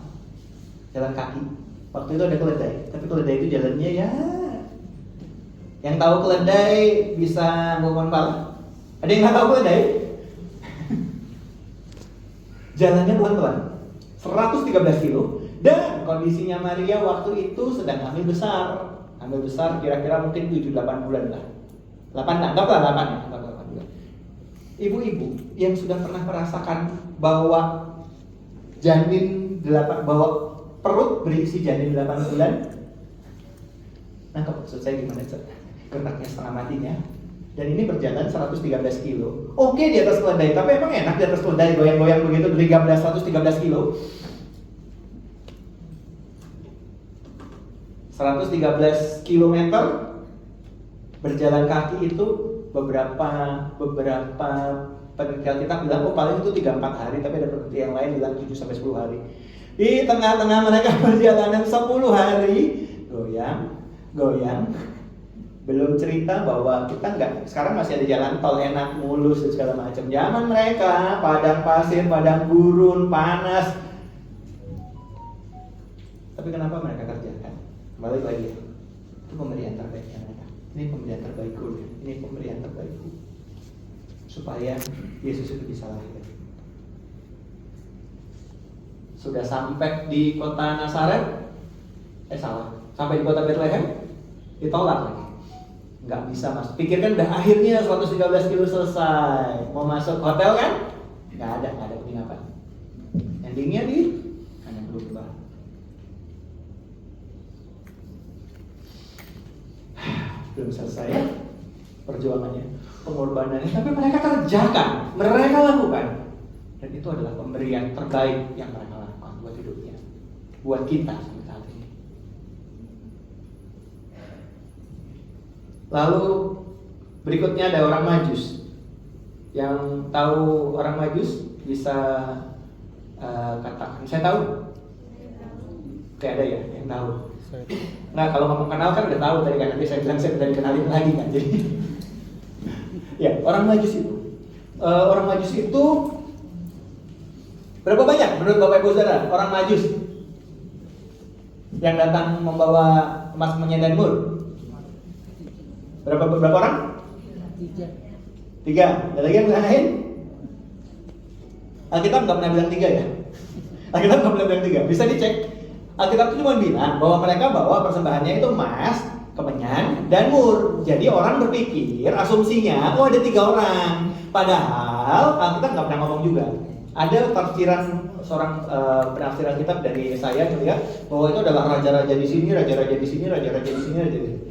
jalan kaki. Waktu itu ada keledai, tapi keledai itu jalannya ya, yang tahu keledai bisa ngomong kepala. Ada yang nggak tahu keledai? Jalannya pelan-pelan, 113 kilo. Dan kondisinya Maria waktu itu sedang hamil besar kira-kira mungkin 7-8 bulan lah. 8 bulan. Ibu-ibu yang sudah pernah merasakan bahwa bahwa perut berisi janin 8 bulan. Nah, maksud saya gimana? Geraknya setengah matinya. Dan ini berjalan 113 kilo. Oke, di atas keledai, tapi emang enak di atas keledai goyang-goyang begitu dari 113 kilo. 113 kilometer berjalan kaki itu beberapa penelitian kita bilang paling itu 3-4 hari, tapi ada penelitian yang lain bilang 7-10 hari. Di tengah-tengah mereka perjalanan 10 hari goyang. Belum cerita bahwa kita sekarang masih ada jalan tol enak, mulus dan segala macam. Zaman mereka padang pasir, padang gurun, panas. Tapi kenapa mereka kerjakan? Balik lagi, itu pemberian terbaiknya mereka. Ini pemberian terbaikku, ini pemberian terbaikku, supaya Yesus itu bisa lahir. Sudah sampai di kota Nazaret, sampai di kota Bethlehem, ditolak lagi. Nggak bisa masuk. Pikirkan udah akhirnya 113 kilo selesai, mau masuk hotel kan? Nggak ada penginapan. Endingnya hanya berubah. Belum selesai perjuangannya, pengorbanannya, tapi mereka kerjakan, mereka lakukan, dan itu adalah pemberian terbaik yang mereka lakukan buat hidupnya, buat kita sampai saat ini. Lalu berikutnya ada orang Majus. Yang tahu orang Majus bisa katakan, saya tahu. Kayak ada ya yang tahu. Nah, kalau ngomong kenal kan udah tahu tadi kan, nanti saya bilang saya udah dikenalin lagi kan. Jadi ya, orang Majus itu berapa banyak menurut Bapak Ibu Saudara orang Majus yang datang membawa emas menyan dan mur? Berapa orang? 3. Ada lagi yang lain? Alkitab nggak pernah bilang 3 ya. Alkitab nggak pernah bilang 3. Bisa dicek. Alkitab itu cuma bilang bahwa mereka bawa persembahannya itu emas, kemenyan, dan mur. Jadi orang berpikir, asumsinya, ada 3 orang. Padahal Alkitab nggak pernah ngomong juga. Ada tafsiran seorang penafsiran kitab dari saya melihat bahwa itu adalah raja-raja di sini, raja-raja di sini, raja-raja di sini, raja di sini.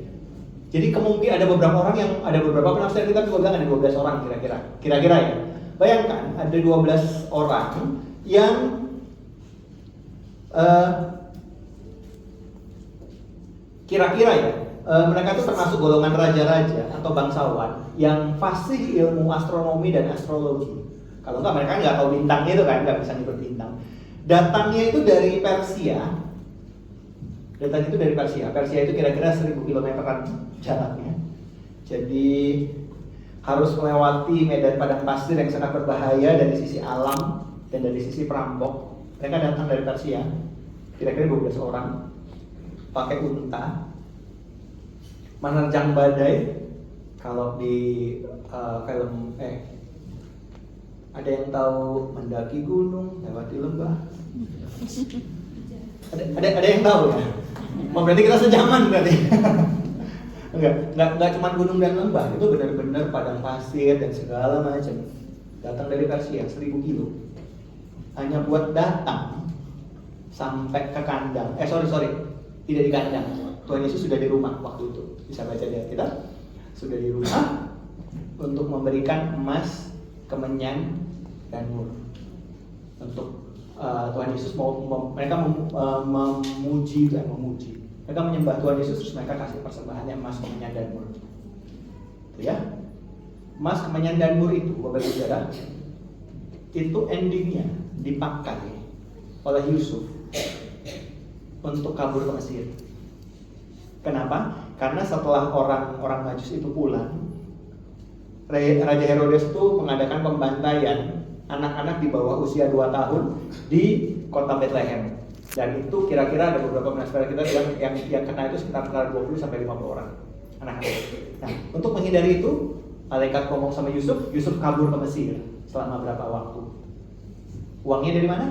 Jadi kemungkinan ada beberapa orang yang ada beberapa penafsiran kitab juga bilang ada 12 orang kira-kira ya. Bayangkan ada 12 orang yang kira-kira ya, mereka itu termasuk golongan raja-raja atau bangsawan yang fasih ilmu astronomi dan astrologi. Kalau enggak, mereka nggak tahu bintangnya itu kan, nggak bisa nyebut bintang. Datangnya itu dari Persia, Datang itu dari Persia. Persia itu kira-kira 1000 kilometeran jaraknya. Jadi harus melewati medan padang pasir yang sangat berbahaya dari sisi alam dan dari sisi perampok. Mereka datang dari Persia, kira-kira 12 orang, pakai unta, menerjang badai. Kalau di film ada yang tahu mendaki gunung, lewati lembah? Ada yang tahu ya? Oh, berarti kita sejaman berarti. Enggak cuma gunung dan lembah, itu benar-benar padang pasir dan segala macam. Datang dari Persia 1000 kilo. Hanya buat datang sampai ke kandang. Sorry, tidak di kandang. Tuhan Yesus sudah di rumah waktu itu. Bisa baca di Alkitab. Sudah di rumah untuk memberikan emas, kemenyan, dan mur. Untuk Tuhan Yesus mereka memuji. Mereka menyembah Tuhan Yesus, terus mereka kasih persembahannya emas, kemenyan, dan mur. Ya, emas, kemenyan, dan mur itu, Bapak Ibu Saudara, itu endingnya dipakai oleh Yusuf untuk kabur ke Mesir. Kenapa? Karena setelah orang Majus itu pulang, Raja Herodes itu mengadakan pembantaian anak-anak di bawah usia 2 tahun di kota Bethlehem. Dan itu kira-kira ada beberapa penasihat kita yang kena itu sekitar 20 sampai 50 orang anak-anak. Nah, untuk menghindari itu, malaikat ngomong sama Yusuf kabur ke Mesir selama berapa waktu. Uangnya dari mana?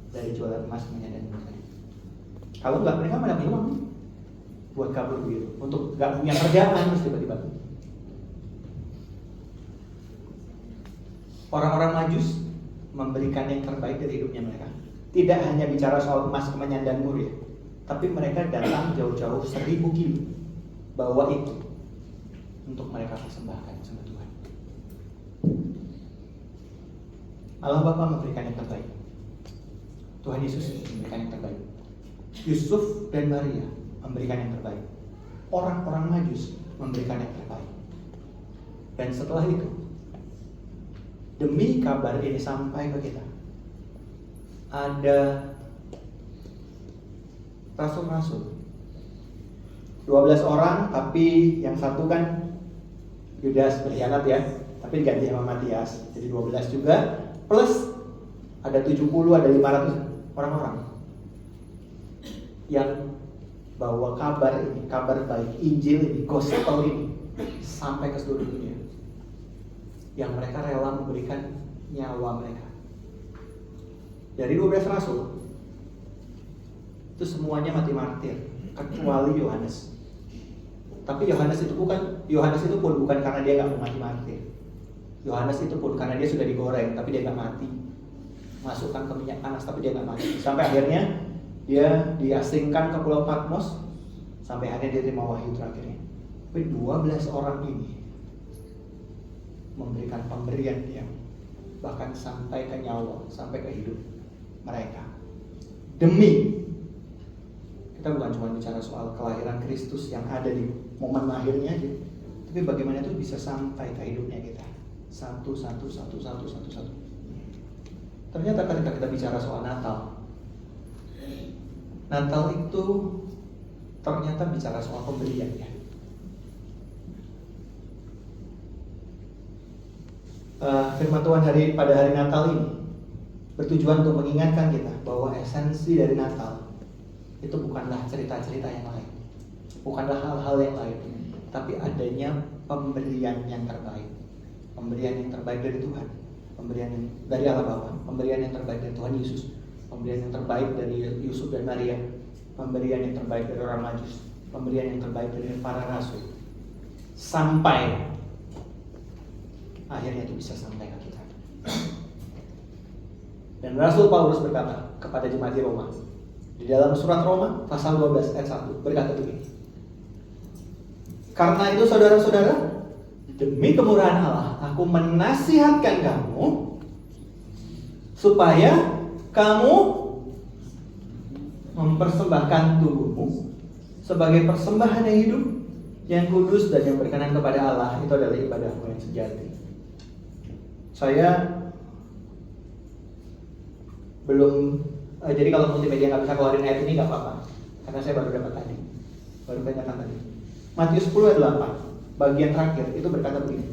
Dari jualan emas, kemenyan, dan mur. Kalau enggak, mereka mana punya uang buat kabur begitu. Untuk enggak punya kerjaan terus tiba-tiba. Orang-orang Majus memberikan yang terbaik dari hidupnya mereka. Tidak hanya bicara soal emas, kemenyan, dan mur ya, tapi mereka datang jauh-jauh 1000 kilo bawa itu untuk mereka persembahkan sama Tuhan. Allah Bapa memberikan yang terbaik. Tuhan Yesus memberikan yang terbaik. Yusuf dan Maria memberikan yang terbaik. Orang-orang Majus memberikan yang terbaik. Dan setelah itu, demi kabar ini sampai ke kita, ada rasul-rasul 12 orang, tapi yang satu kan Yudas berkhianat ya, tapi diganti sama Matias, jadi 12 juga, plus ada 70, ada 500 orang-orang yang bawa kabar ini, kabar baik, Injil ini, gospel ini sampai ke seluruh dunia, yang mereka rela memberikan nyawa mereka. Dari 12 rasul itu semuanya mati martir kecuali Yohanes. Tapi Yohanes itu pun bukan karena dia nggak mau mati martir. Yohanes itu pun karena dia sudah digoreng tapi dia nggak mati. Masukkan ke minyak panas tapi dia nggak mati. Sampai akhirnya dia diasingkan ke Pulau Patmos sampai akhirnya dia terima wahyu terakhirnya. Tapi 12 orang ini memberikan pemberian dia bahkan sampai ke nyawa, sampai ke hidup mereka. Demi, kita bukan cuma bicara soal kelahiran Kristus yang ada di momen lahirnya aja, tapi bagaimana itu bisa sampai ke hidupnya kita. Satu. Ternyata ketika kita bicara soal Natal itu ternyata bicara soal pemberian ya. Firman Tuhan pada hari Natal ini bertujuan untuk mengingatkan kita bahwa esensi dari Natal itu bukanlah cerita-cerita yang lain, bukanlah hal-hal yang lain, tapi adanya pemberian yang terbaik, pemberian yang terbaik dari Tuhan, pemberian yang dari Allah Bapa, pemberian yang terbaik dari Tuhan Yesus, pemberian yang terbaik dari Yusuf dan Maria, pemberian yang terbaik dari orang Majus, pemberian yang terbaik dari para rasul, sampai akhirnya itu bisa sampai ke kita. Dan Rasul Paulus berkata kepada jemaat di Roma, di dalam surat Roma pasal 12 ayat 1 berkata begini, karena itu saudara-saudara, demi kemurahan Allah, aku menasihatkan kamu supaya kamu mempersembahkan tubuhmu sebagai persembahan yang hidup, yang kudus dan yang berkenan kepada Allah. Itu adalah ibadahmu yang sejati. Saya belum, jadi kalau multimedia nggak bisa keluarin ayat ini nggak apa-apa. Karena saya baru dapat tadi, baru tanyakan tadi. Matius 10 ayat 8, bagian terakhir itu berkata begini,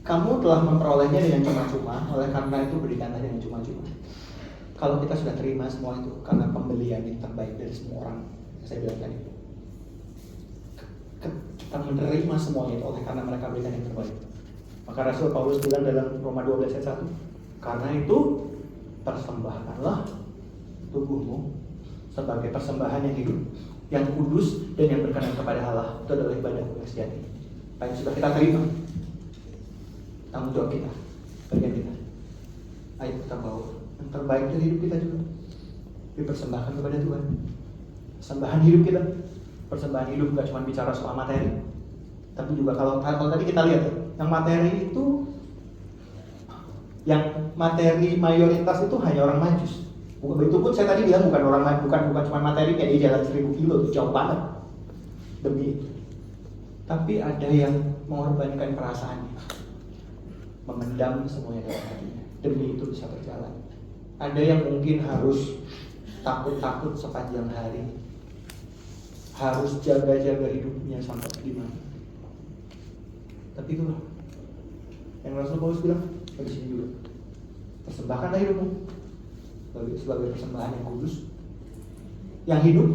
kamu telah memperolehnya dengan cuma-cuma, oleh karena itu berikanlah dengan cuma-cuma. Kalau kita sudah terima semua itu karena pembelian yang terbaik dari semua orang, saya bilang tadi, kita menerima semuanya itu oleh karena mereka berikan yang terbaik. Maka Rasul Paulus bilang dalam Roma 12 ayat 1, karena itu persembahkanlah tubuhmu sebagai persembahan yang hidup, yang kudus dan yang berkenan kepada Allah. Itu adalah ibadah yang sejati. Apa yang sudah kita terima, tanggung jawab kita, bagian kita. Ayo kita bawa yang terbaik dari hidup kita juga dipersembahkan kepada Tuhan. Persembahan hidup kita, persembahan hidup gak cuma bicara soal materi, tapi juga kalau tadi kita lihat yang materi itu, yang materi mayoritas itu hanya orang Majus. Itu pun saya tadi bilang bukan cuma materi kayak dia jalan 1000 kilo, itu jauh banget demi itu. Tapi ada yang mengorbankan perasaannya, memendam semuanya dalam hatinya demi itu bisa berjalan. Ada yang mungkin harus takut-takut sepanjang hari, harus jaga-jaga hidupnya sampai di mana. Tapi itulah yang Rasul Paulus bilang di sini juga, persembahkanlah hidupmu sebagai persembahan yang kudus, yang hidup,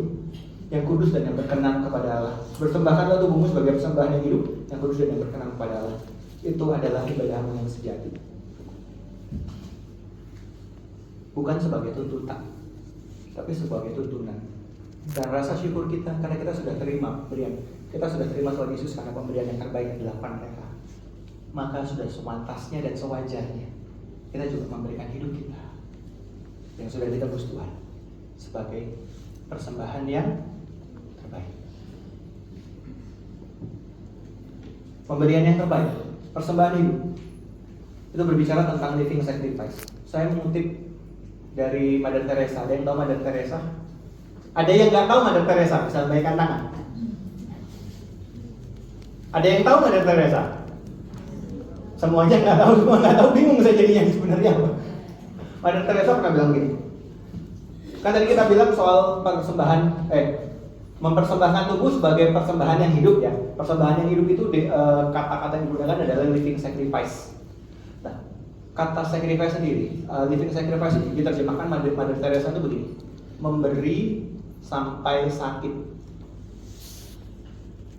yang kudus dan yang berkenan kepada Allah. Persembahkanlah tubuhmu sebagai persembahan yang hidup, yang kudus dan yang berkenan kepada Allah. Itu adalah ibadahmu yang sejati. Bukan sebagai tuntutan, tapi sebagai tuntunan. Dan rasa syukur kita karena kita sudah terima pemberian. Kita sudah terima Tuhan Yesus karena pemberian yang terbaik yang dilakukan mereka. Maka sudah sepantasnya dan sewajarnya kita juga memberikan hidup kita yang sudah ditebus Tuhan sebagai persembahan yang terbaik. Pemberian yang terbaik, persembahan hidup, itu berbicara tentang living sacrifice. Saya mengutip dari Mother Teresa. Ada yang tahu Mother Teresa? Ada yang nggak tahu Mother Teresa? Bisa baikkan tangan. Ada yang tahu Mother Teresa? Semuanya nggak tahu, semua nggak tahu, bingung saya jadinya sebenarnya apa. Mother Teresa pernah bilang gini. Kan tadi kita bilang soal persembahan, mempersembahkan tubuh sebagai persembahan yang hidup ya. Persembahan yang hidup itu kata-kata yang digunakan adalah living sacrifice. Nah, kata sacrifice sendiri, living sacrifice diterjemahkan Mother Teresa itu begini, memberi sampai sakit.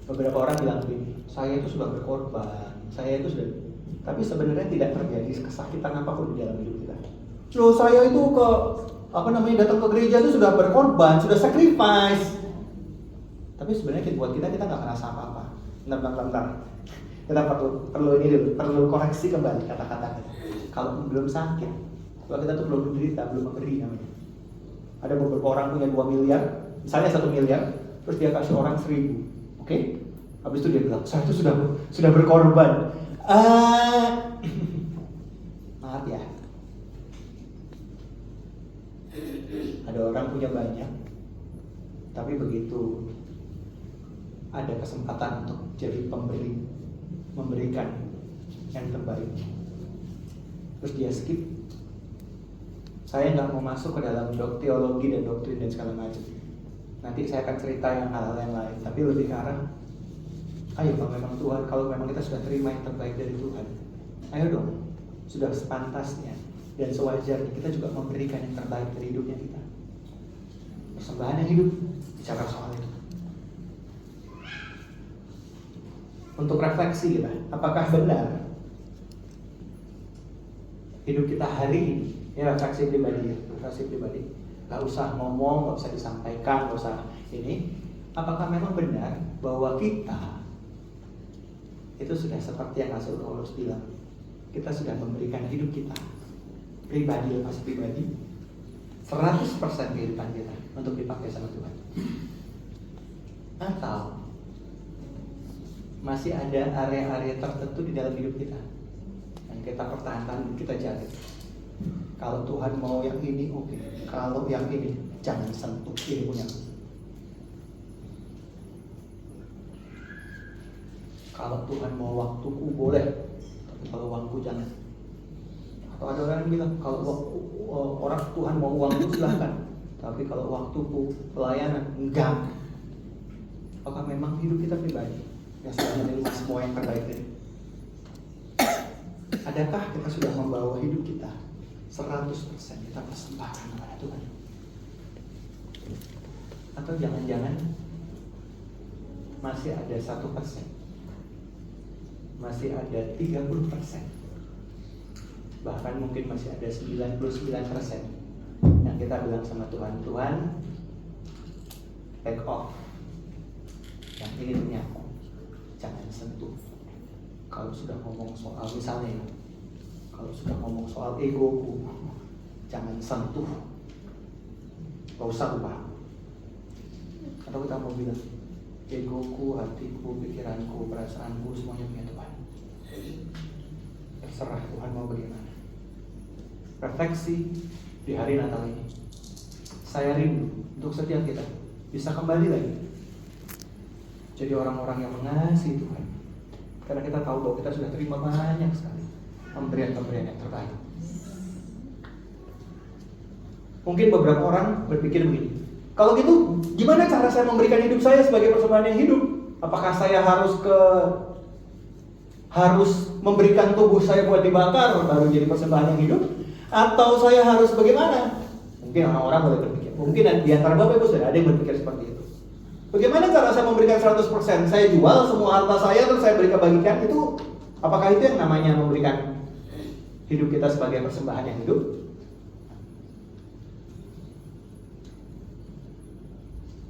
Beberapa orang bilang begini, saya itu sudah berkorban, saya itu sudah, tapi sebenarnya tidak terjadi kesakitan apapun di dalam hidup kita. Loh, saya itu datang ke gereja itu sudah berkorban, sudah sacrifice. Tapi sebenarnya buat kita nggak ngerasa apa-apa. Bentar. Kita perlu koreksi kembali kata-kata kita. Kalau belum sakit, kalau kita tuh belum menderita, belum memberi namanya. Ada beberapa orang punya 2 miliar, misalnya 1 miliar, terus dia kasih orang 1000, oke? Habis itu dia bilang, saya itu sudah berkorban. Maaf ya. Ada orang punya banyak, tapi begitu ada kesempatan untuk jadi pemberi, memberikan yang terbaik, terus dia skip. Saya nggak mau masuk ke dalam teologi dan doktrin dan segala macam. Nanti saya akan cerita yang hal-hal yang lain. Tapi lebih ke arah, ayo kalau memang Tuhan, kalau memang kita sudah terima yang terbaik dari Tuhan, ayo dong, sudah sepantasnya dan sewajarnya kita juga memberikan yang terbaik dari hidupnya kita. Persembahan yang hidup, bicara soal itu. Untuk refleksi kita, apakah benar hidup kita hari ini, ini refleksi pribadi, gak usah ngomong, gak usah disampaikan, gak usah ini. Apakah memang benar bahwa kita itu sudah seperti yang Rasul Paulus bilang, kita sudah memberikan hidup kita pribadi, lepas pribadi, 100% kehidupan kita untuk dipakai sama Tuhan? Atau masih ada area-area tertentu di dalam hidup kita yang kita pertahankan, kita jaga? Kalau Tuhan mau yang ini, oke. Kalau yang ini, jangan sentuh, ini punya. Kalau Tuhan mau waktuku, boleh. Tapi kalau uangku, jangan. Atau ada orang yang bilang, kalau orang Tuhan mau uangku, silahkan. Tapi kalau waktuku, pelayanan, enggak. Apakah memang hidup kita pribadi yang sebenarnya dari semua yang terbaik ini? Adakah kita sudah membawa hidup kita 100% kita persembahkan kepada Tuhan? Atau jangan-jangan masih ada 1%, masih ada 30%, bahkan mungkin masih ada 99% yang kita bilang sama Tuhan, Tuhan, back off. Yang ini punya aku, jangan sentuh. Kalau sudah ngomong soal misalnya, kalau sudah ngomong soal egoku, jangan sentuh. Gak usah ubah. Atau kita mau bilang, egoku, hatiku, pikiranku, perasaanku, semuanya punya Tuhan. Terserah Tuhan mau bagaimana. Refleksi di hari Natal ini. Saya rindu untuk setiap kita bisa kembali lagi jadi orang-orang yang mengasihi Tuhan. Karena kita tahu bahwa kita sudah terima banyak sekali pemberian-pemberian yang terbaik. Mungkin beberapa orang berpikir begini, kalau gitu gimana cara saya memberikan hidup saya sebagai persembahan yang hidup? Apakah saya harus memberikan tubuh saya buat dibakar baru jadi persembahan yang hidup? Atau saya harus bagaimana? Mungkin orang-orang boleh berpikir. Mungkin di antara Bapak Ibu sudah ada yang berpikir seperti itu. Bagaimana cara saya memberikan 100%? Saya jual semua harta saya terus saya berikan bagikan, itu apakah itu yang namanya memberikan hidup kita sebagai persembahan yang hidup?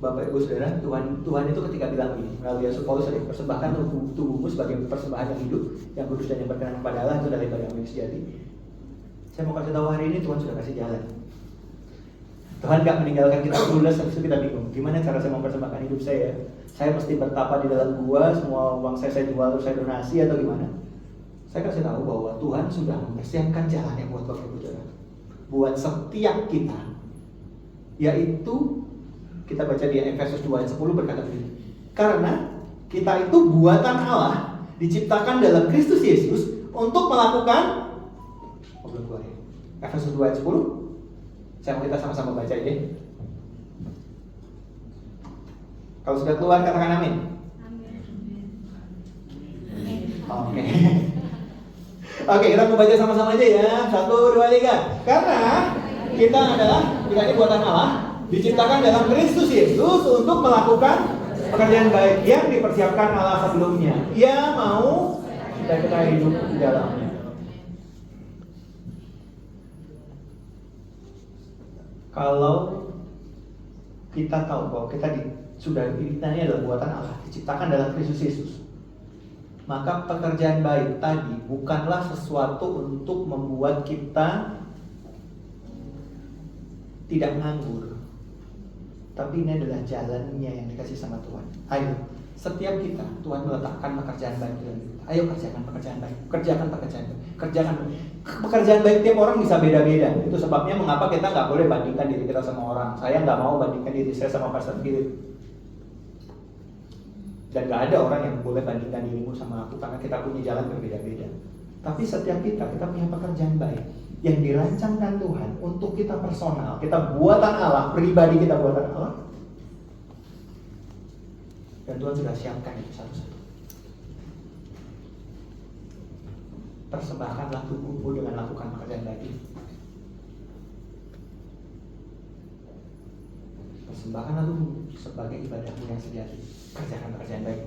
Bapak Ibu Saudara, Tuhan itu ketika bilang begini, melalui Yesus Paulus, persembahkan tubuhmu sebagai persembahan yang hidup, yang kudus dan yang berkenan kepada Allah, itu daripada yang sejati. Saya mau kasih tahu hari ini Tuhan sudah kasih jalan. Tuhan gak meninggalkan kita dulu, habis itu kita bingung. Gimana cara saya mempersembahkan hidup saya? Saya mesti bertapa di dalam gua, semua uang saya jual terus saya donasi atau gimana? Saya kasih tahu bahwa Tuhan sudah mempersiapkan jalan yang buat Bapak Ibu Saudara, buat setiap kita. Yaitu kita baca di Efesus 2 ayat 10 berkata begini. Karena kita itu buatan Allah, diciptakan dalam Kristus Yesus untuk melakukan Efesus 2 ayat 10. Saya mau kita sama-sama baca ini. Kalau sudah keluar katakan amin. Oke. Oke, kita mau baca sama-sama aja ya. 1, 2, 3. Karena kita ini buatan Allah, diciptakan dalam Kristus Yesus untuk melakukan pekerjaan baik yang dipersiapkan Allah sebelumnya. Ia mau kita hidup di dalamnya. Kalau kita tahu bahwa kita ini adalah buatan Allah, diciptakan dalam Kristus Yesus, maka pekerjaan baik tadi bukanlah sesuatu untuk membuat kita tidak nganggur, tapi ini adalah jalannya yang dikasih sama Tuhan. Ayo, setiap kita Tuhan meletakkan pekerjaan baik dalam kita. Ayo kerjakan pekerjaan baik, kerjakan pekerjaan baik, kerjakan pekerjaan baik. Tiap orang bisa beda-beda. Itu sebabnya mengapa kita nggak boleh bandingkan diri kita sama orang. Saya nggak mau bandingkan diri saya sama Pastor Philip. Dan nggak ada orang yang boleh bandingkan dirimu sama aku karena kita punya jalan berbeda-beda. Tapi setiap kita punya pekerjaan baik yang dirancangkan Tuhan untuk kita personal, kita buatan Allah, pribadi kita buatan Allah. Dan Tuhan sudah siapkan itu satu-satu. Persembahkanlah tubuhmu dengan lakukan pekerjaan baik. Persembahkanlah tubuhmu sebagai ibadahmu yang sejati. Kerjakan pekerjaan baik.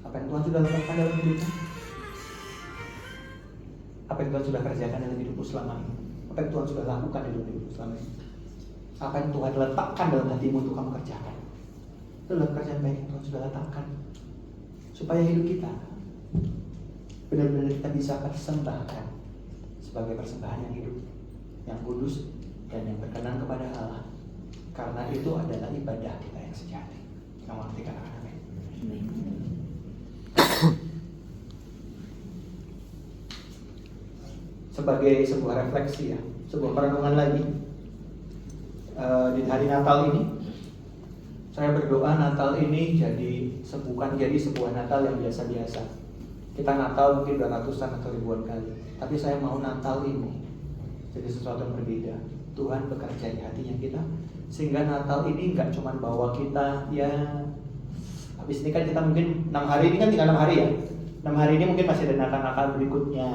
Apa yang Tuhan sudah lakukan dalam hidupmu? Apa yang Tuhan sudah kerjakan dalam hidupmu selama ini? Apa yang Tuhan sudah lakukan dalam hidupmu selama ini? Apa yang Tuhan letakkan dalam hatimu untuk kamu kerjakan? Itu adalah pekerjaan baik yang Tuhan sudah letakkan, supaya hidup kita benar-benar kita bisa persembahkan sebagai persembahan yang hidup, yang kudus dan yang berkenan kepada Allah. Karena itu adalah ibadah kita yang sejati. Kita mengerti kata-kata amin. Sebagai sebuah refleksi ya, sebuah perenungan lagi di hari Natal ini, saya berdoa Natal ini bukan jadi sebuah Natal yang biasa-biasa. Kita Natal mungkin 200-an atau ribuan kali, tapi saya mau Natal ini jadi sesuatu yang berbeda. Tuhan bekerja di hatinya kita, sehingga Natal ini nggak cuma bawa kita ya. Habis ini kan kita mungkin 6 hari ini kan tinggal 6 hari ya. 6 hari ini mungkin masih ada Natal berikutnya,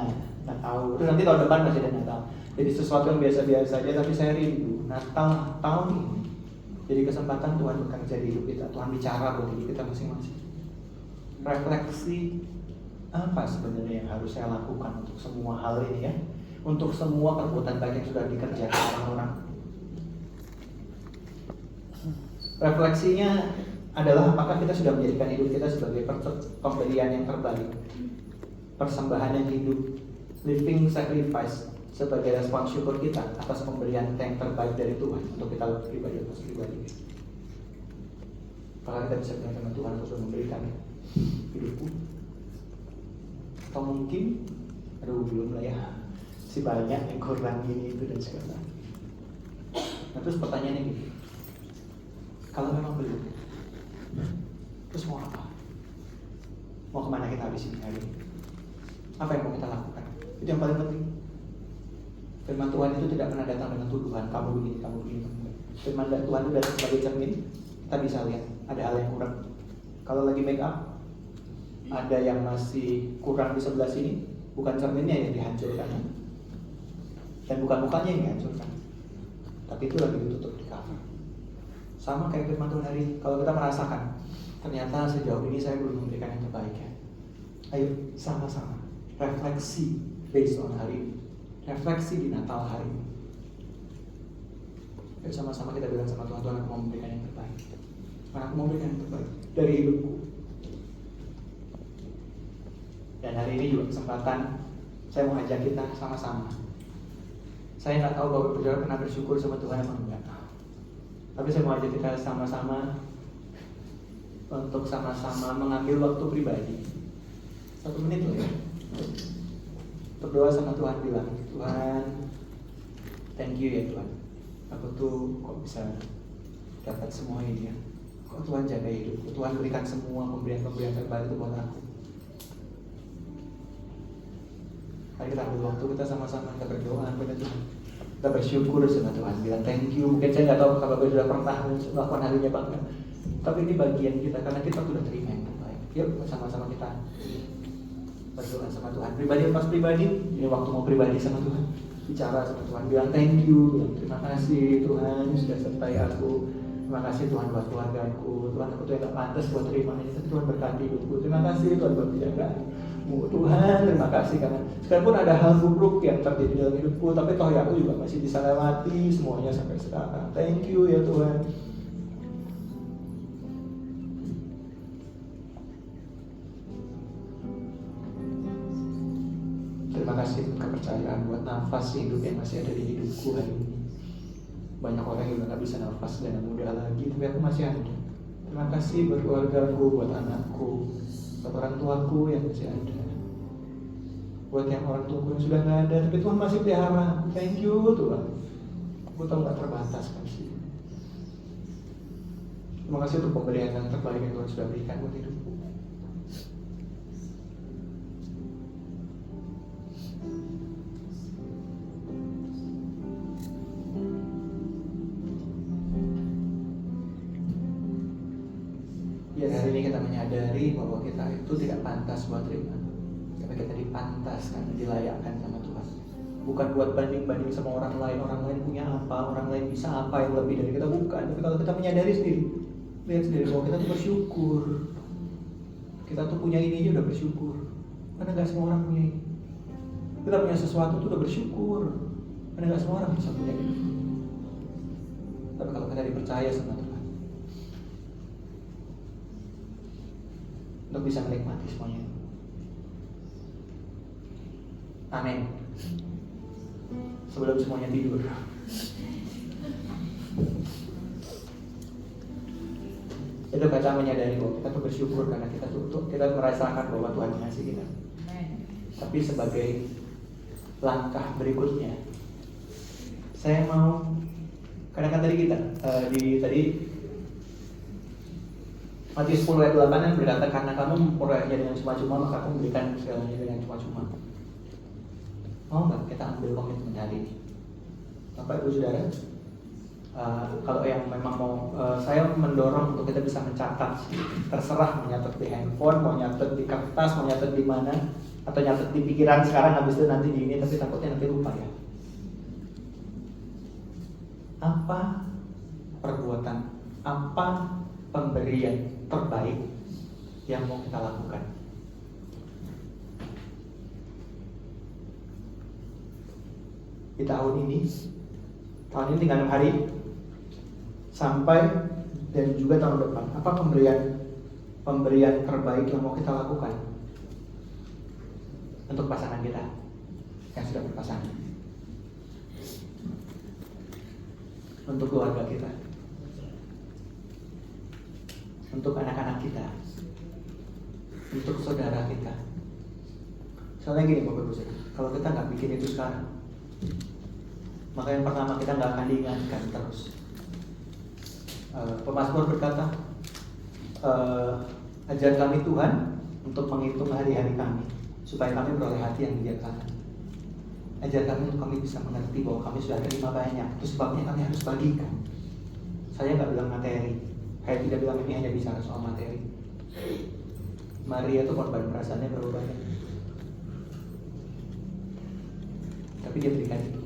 nggak tahu. Terus nanti tahun depan masih ada Natal. Jadi sesuatu yang biasa-biasa aja, tapi saya rindu Natal tahun ini jadi kesempatan Tuhan bekerja di hidup kita. Tuhan bicara buat hidup kita masing-masing. Refleksi apa sebenarnya yang harus saya lakukan untuk semua hal ini ya, untuk semua perbuatan baik yang sudah dikerjakan orang-orang. Refleksinya adalah apakah kita sudah menjadikan hidup kita sebagai pemberian yang terbaik, persembahan yang hidup, living sacrifice sebagai respon syukur kita atas pemberian yang terbaik dari Tuhan untuk kita pribadi atas pribadi. Apakah kita bisa bilang sama Tuhan, aku sudah memberikan hidupku? Atau mungkin, aduh belum lah ya, si banyak yang kurang gini itu dan segala. Nah terus pertanyaannya gini, kalau memang belum, terus mau apa? Mau kemana kita habis ini hari ini? Apa yang mau kita lakukan? Itu yang paling penting. Firman Tuhan itu tidak pernah datang dengan tuduhan, kamu begini, kamu begini. Firman Tuhan itu datang sebagai cermin. Kita bisa lihat ada hal yang kurang. Kalau lagi make up, ada yang masih kurang di sebelah sini, bukan cerminnya yang dihancurkan, dan bukan mukanya yang dihancurkan, tapi itu lagi ditutup di cover. Sama kayak firman Tuhan hari ini, kalau kita merasakan ternyata sejauh ini saya belum memberikan yang terbaik ya, ayo sama-sama refleksi based on hari ini, refleksi di Natal hari ini. Ayo sama-sama kita bilang sama Tuhan, Tuhan aku mau memberikan yang terbaik, Tuhan aku mau memberikan yang terbaik dari hidupku. Dan hari ini juga kesempatan saya mau ajak kita sama-sama. Saya nggak tahu bahwa saudara pernah bersyukur sama Tuhan atau enggak, tapi saya mau ajak kita sama-sama untuk sama-sama mengambil waktu pribadi 1 menit loh ya, berdoa sama Tuhan, bilang, Tuhan, thank you ya Tuhan, aku tuh kok bisa dapat semua ini ya, kok Tuhan jaga hidupku, Tuhan berikan semua pemberian-pemberian terbaik itu buat aku. Mari kita ambil waktu, kita sama-sama kita berdoa kepada Tuhan, kita bersyukur sama Tuhan, bilang thank you. Mungkin saya nggak tahu kalau Bapak sudah pernah melakukan hal ini apa enggak, tapi ini bagian kita karena kita sudah terima yang terbaik. Yuk sama-sama kita berdoa sama Tuhan, pribadi lepas pribadi. Ini waktu mau pribadi sama Tuhan, bicara sama Tuhan, bilang thank you, bilang terima kasih Tuhan sudah sertai aku, terima kasih Tuhan buat keluargaku, Tuhan aku tuh yang gak pantas buat terima ini, tapi Tuhan berkati hidupku, terima kasih Tuhan buat penjagaanmu Tuhan, terima kasih karena sekalipun ada hal buruk yang terjadi dalam hidupku, tapi toh ya aku juga masih bisa lewati semuanya sampai sekarang. Thank you ya Tuhan. Terima kasih untuk kepercayaan buat nafas hidup yang masih ada di hidupku hari ini. Banyak orang yang udah gak bisa nafas dan muda lagi, tapi aku masih ada. Terima kasih buat keluargaku, buat anakku, buat orang tuaku yang masih ada, buat yang orang tuaku yang sudah gak ada, tapi Tuhan masih pelihara. Thank you Tuhan. Aku tahu gak terbatas kasih. Terima kasih untuk pemberian yang terbaik yang Tuhan sudah berikan buat hidupku. Biar hari ini kita menyadari bahwa kita itu tidak pantas buat terima, tapi kita dipantaskan, dilayakkan sama Tuhan. Bukan buat banding-banding sama orang lain punya apa, orang lain bisa apa yang lebih dari kita, bukan. Tapi kalau kita menyadari sendiri, lihat sendiri bahwa kita tuh bersyukur, kita tuh punya ini aja udah bersyukur, karena gak semua orang punya ini. Kita punya sesuatu tuh udah bersyukur, karena gak semua orang bisa punya itu. Tapi kalau kita dipercaya sama Tuhan untuk bisa menikmati semuanya. Amin. Sebelum semuanya tidur, itu kita menyadari bahwa kita tuh bersyukur karena kita merasakan bahwa Tuhan mengasihi kita. Tapi sebagai langkah berikutnya, saya mau, kadang-kadang tadi kita tadi Matius 10 ayat 8 yang berkata, karena kamu memperolehnya dengan cuma-cuma, maka aku memberikan segalanya dengan cuma-cuma. Mau nggak kita ambil komitmen hari ini? Bapak Ibu Saudara, kalau yang memang mau, saya mendorong untuk kita bisa mencatat. Terserah mau nyatet di handphone, mau nyatet di kertas, mau nyatet di mana, atau nyatet di pikiran sekarang, habis itu nanti di ini, tapi takutnya nanti lupa ya. Apa perbuatan, apa pemberian terbaik yang mau kita lakukan? Di tahun ini tinggal 6 hari sampai dan juga tahun depan, apa pemberian terbaik yang mau kita lakukan untuk pasangan kita yang sudah berpasangan, untuk keluarga kita, untuk anak-anak kita, untuk saudara kita. Soalnya gini Bapak Ibu, kalau kita nggak bikin itu sekarang, maka yang pertama kita nggak akan diingatkan terus. Pemazmur berkata, ajar kami Tuhan untuk menghitung hari-hari kami, supaya kami beroleh hati yang bijaksana. Ajar kami untuk kami bisa mengerti bahwa kami sudah terima banyak, itu sebabnya kami harus bagikan. Saya nggak bilang materi, saya tidak bilang ini hanya bicara soal materi. Maria itu korban perasaannya berapa banyak, tapi dia berikan itu.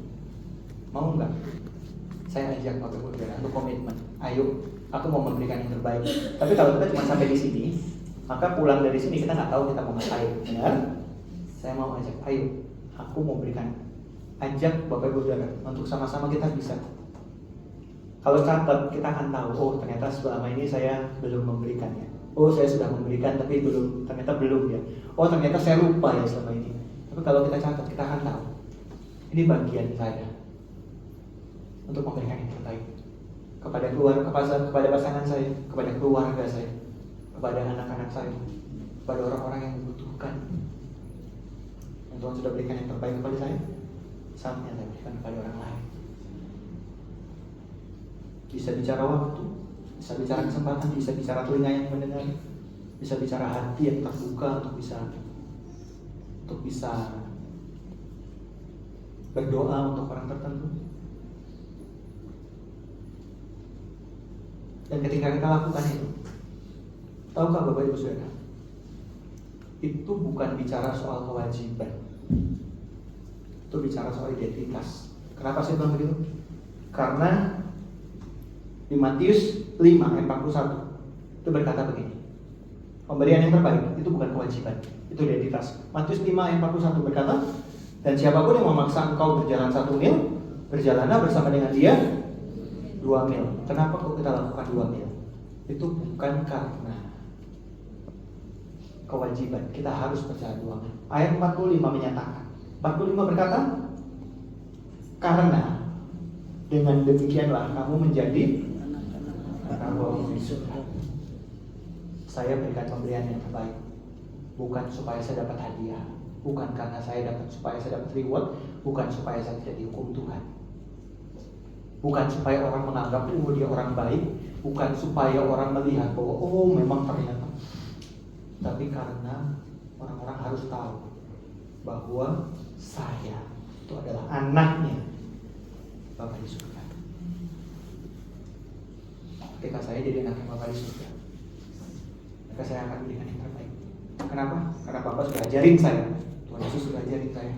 Mau nggak? Saya ajak Bapak Ibu Saudara untuk komitmen. Ayo, aku mau memberikan yang terbaik. Tapi kalau kita cuma sampai di sini, maka pulang dari sini kita nggak tahu kita mau ngapain. Benar? Saya mau ajak, ayo, aku mau berikan. Ajak Bapak Ibu Saudara untuk sama-sama kita bisa. Kalau catat, kita akan tahu, oh ternyata selama ini saya belum memberikannya. Oh saya sudah memberikan tapi ternyata belum ya. Oh ternyata saya lupa ya selama ini. Tapi kalau kita catat, kita akan tahu. Ini bagian saya untuk memberikan yang terbaik kepada kepada pasangan saya, kepada keluarga saya, kepada anak-anak saya, kepada orang-orang yang membutuhkan. Yang Tuhan sudah berikan yang terbaik kepada saya, saatnya saya berikan kepada orang lain. Bisa bicara waktu, bisa bicara kesempatan, bisa bicara telinga yang mendengar, bisa bicara hati yang terbuka untuk bisa berdoa untuk orang tertentu. Dan ketika kita lakukan itu, tahukah Bapak Ibu Saudara, itu bukan bicara soal kewajiban, itu bicara soal identitas. Kenapa saya bilang begitu? Karena di Matius 5 ayat 41 itu berkata begini, pemberian yang terbaik itu bukan kewajiban, itu identitas. Matius 5 ayat 41 berkata, dan siapapun yang memaksa engkau berjalan 1 mil, berjalanlah bersama dengan dia 2 mil. Kenapa kok kita lakukan 2 mil? Itu bukan karena kewajiban, kita harus berjalan 2 mil. Ayat 45 menyatakan, 45 berkata, karena dengan demikianlah kamu menjadi anak-anak surga. Saya berikan pemberian yang terbaik, bukan supaya saya dapat hadiah, bukan karena supaya saya dapat reward, bukan supaya saya tidak dihukum Tuhan, bukan supaya orang menganggap dia orang baik, bukan supaya orang melihat bahwa oh memang ternyata, tapi karena orang-orang harus tahu bahwa saya itu adalah anaknya Bapa di surga. Ketika saya jadi anaknya Bapa di surga, maka saya akan berikan yang terbaik. Kenapa? Karena Bapa sudah ajarin saya, Tuhan Yesus sudah ajarin saya,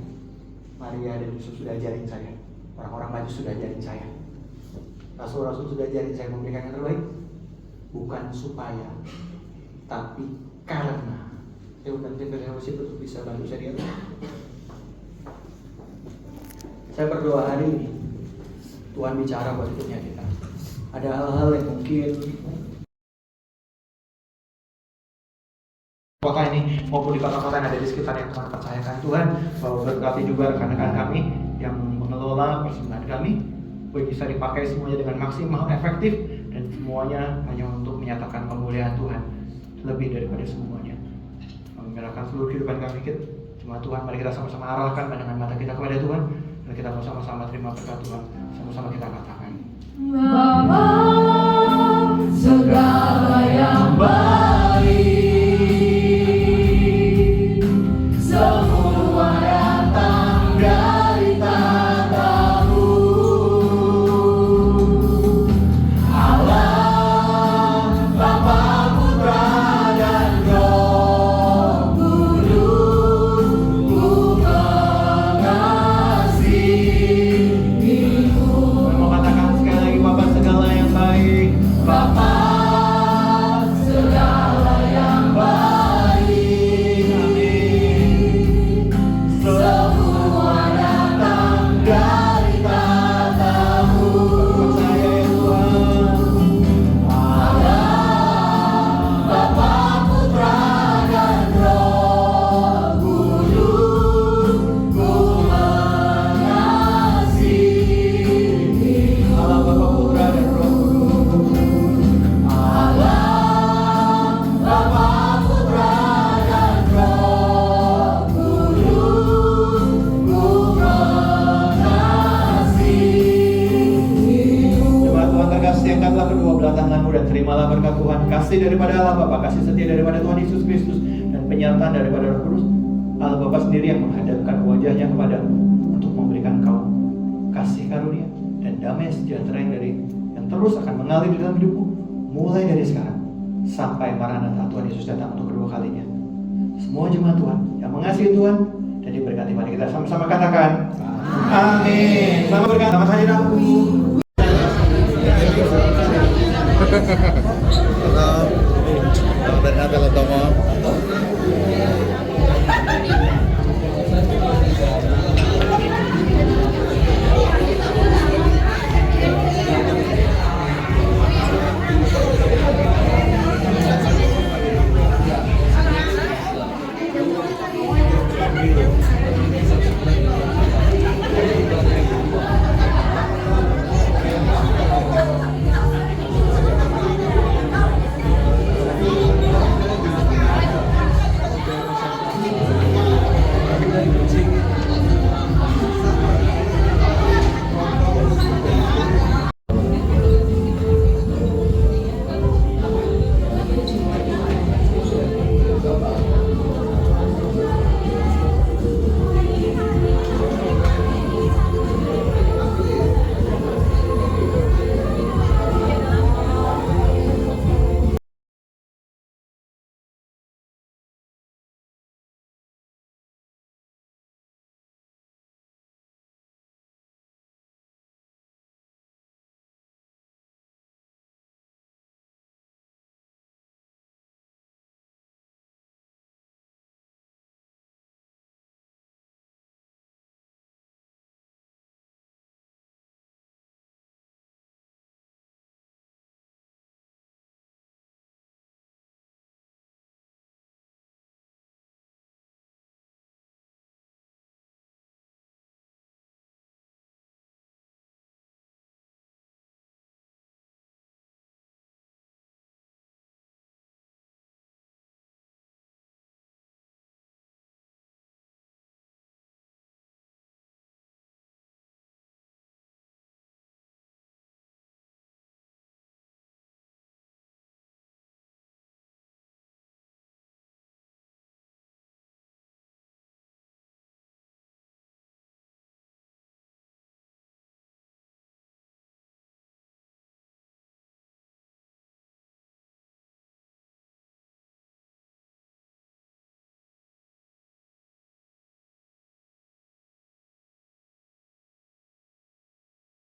Maria dan Yusuf sudah ajarin saya, orang-orang maju sudah ajarin saya, Rasul-rasul sudah ajarin saya memberikan yang terbaik. Bukan supaya, tapi karena. Saya bukan generasi untuk bisa bantu saya. Saya berdoa hari ini Tuhan bicara buat hidupnya kita. Ada hal-hal yang mungkin kota ini maupun di kota-kota yang ada di sekitar yang Tuhan percayakan. Tuhan bahwa berkati juga rekan-rekan kami yang mengelola persembahyan kami, boleh bisa dipakai semuanya dengan maksimal, efektif, dan semuanya hanya untuk menyatakan kemuliaan Tuhan lebih daripada semuanya. Menyerahkan seluruh kehidupan kami cuma Tuhan. Mari kita sama-sama arahkan pandangan mata kita kepada Tuhan, dan kita mau sama-sama terima berkat Tuhan. Sama-sama kita katakan, Bapa, segala yang baik terimalah berkat Tuhan, kasih daripada Allah Bapa, kasih setia daripada Tuhan Yesus Kristus, dan penyertaan daripada Roh Kudus. Allah Bapa sendiri yang menghadapkan wajahnya kepadamu untuk memberikan kau kasih karunia dan damai sejahtera yang terus akan mengalir di dalam hidupmu, mulai dari sekarang sampai Maranatha Tuhan Yesus datang untuk kedua kalinya. Semua jemaat Tuhan yang mengasihi Tuhan dan diberkati, mari kita sama-sama katakan amin. Selamat berkat, selamat hari Rabu. Halo.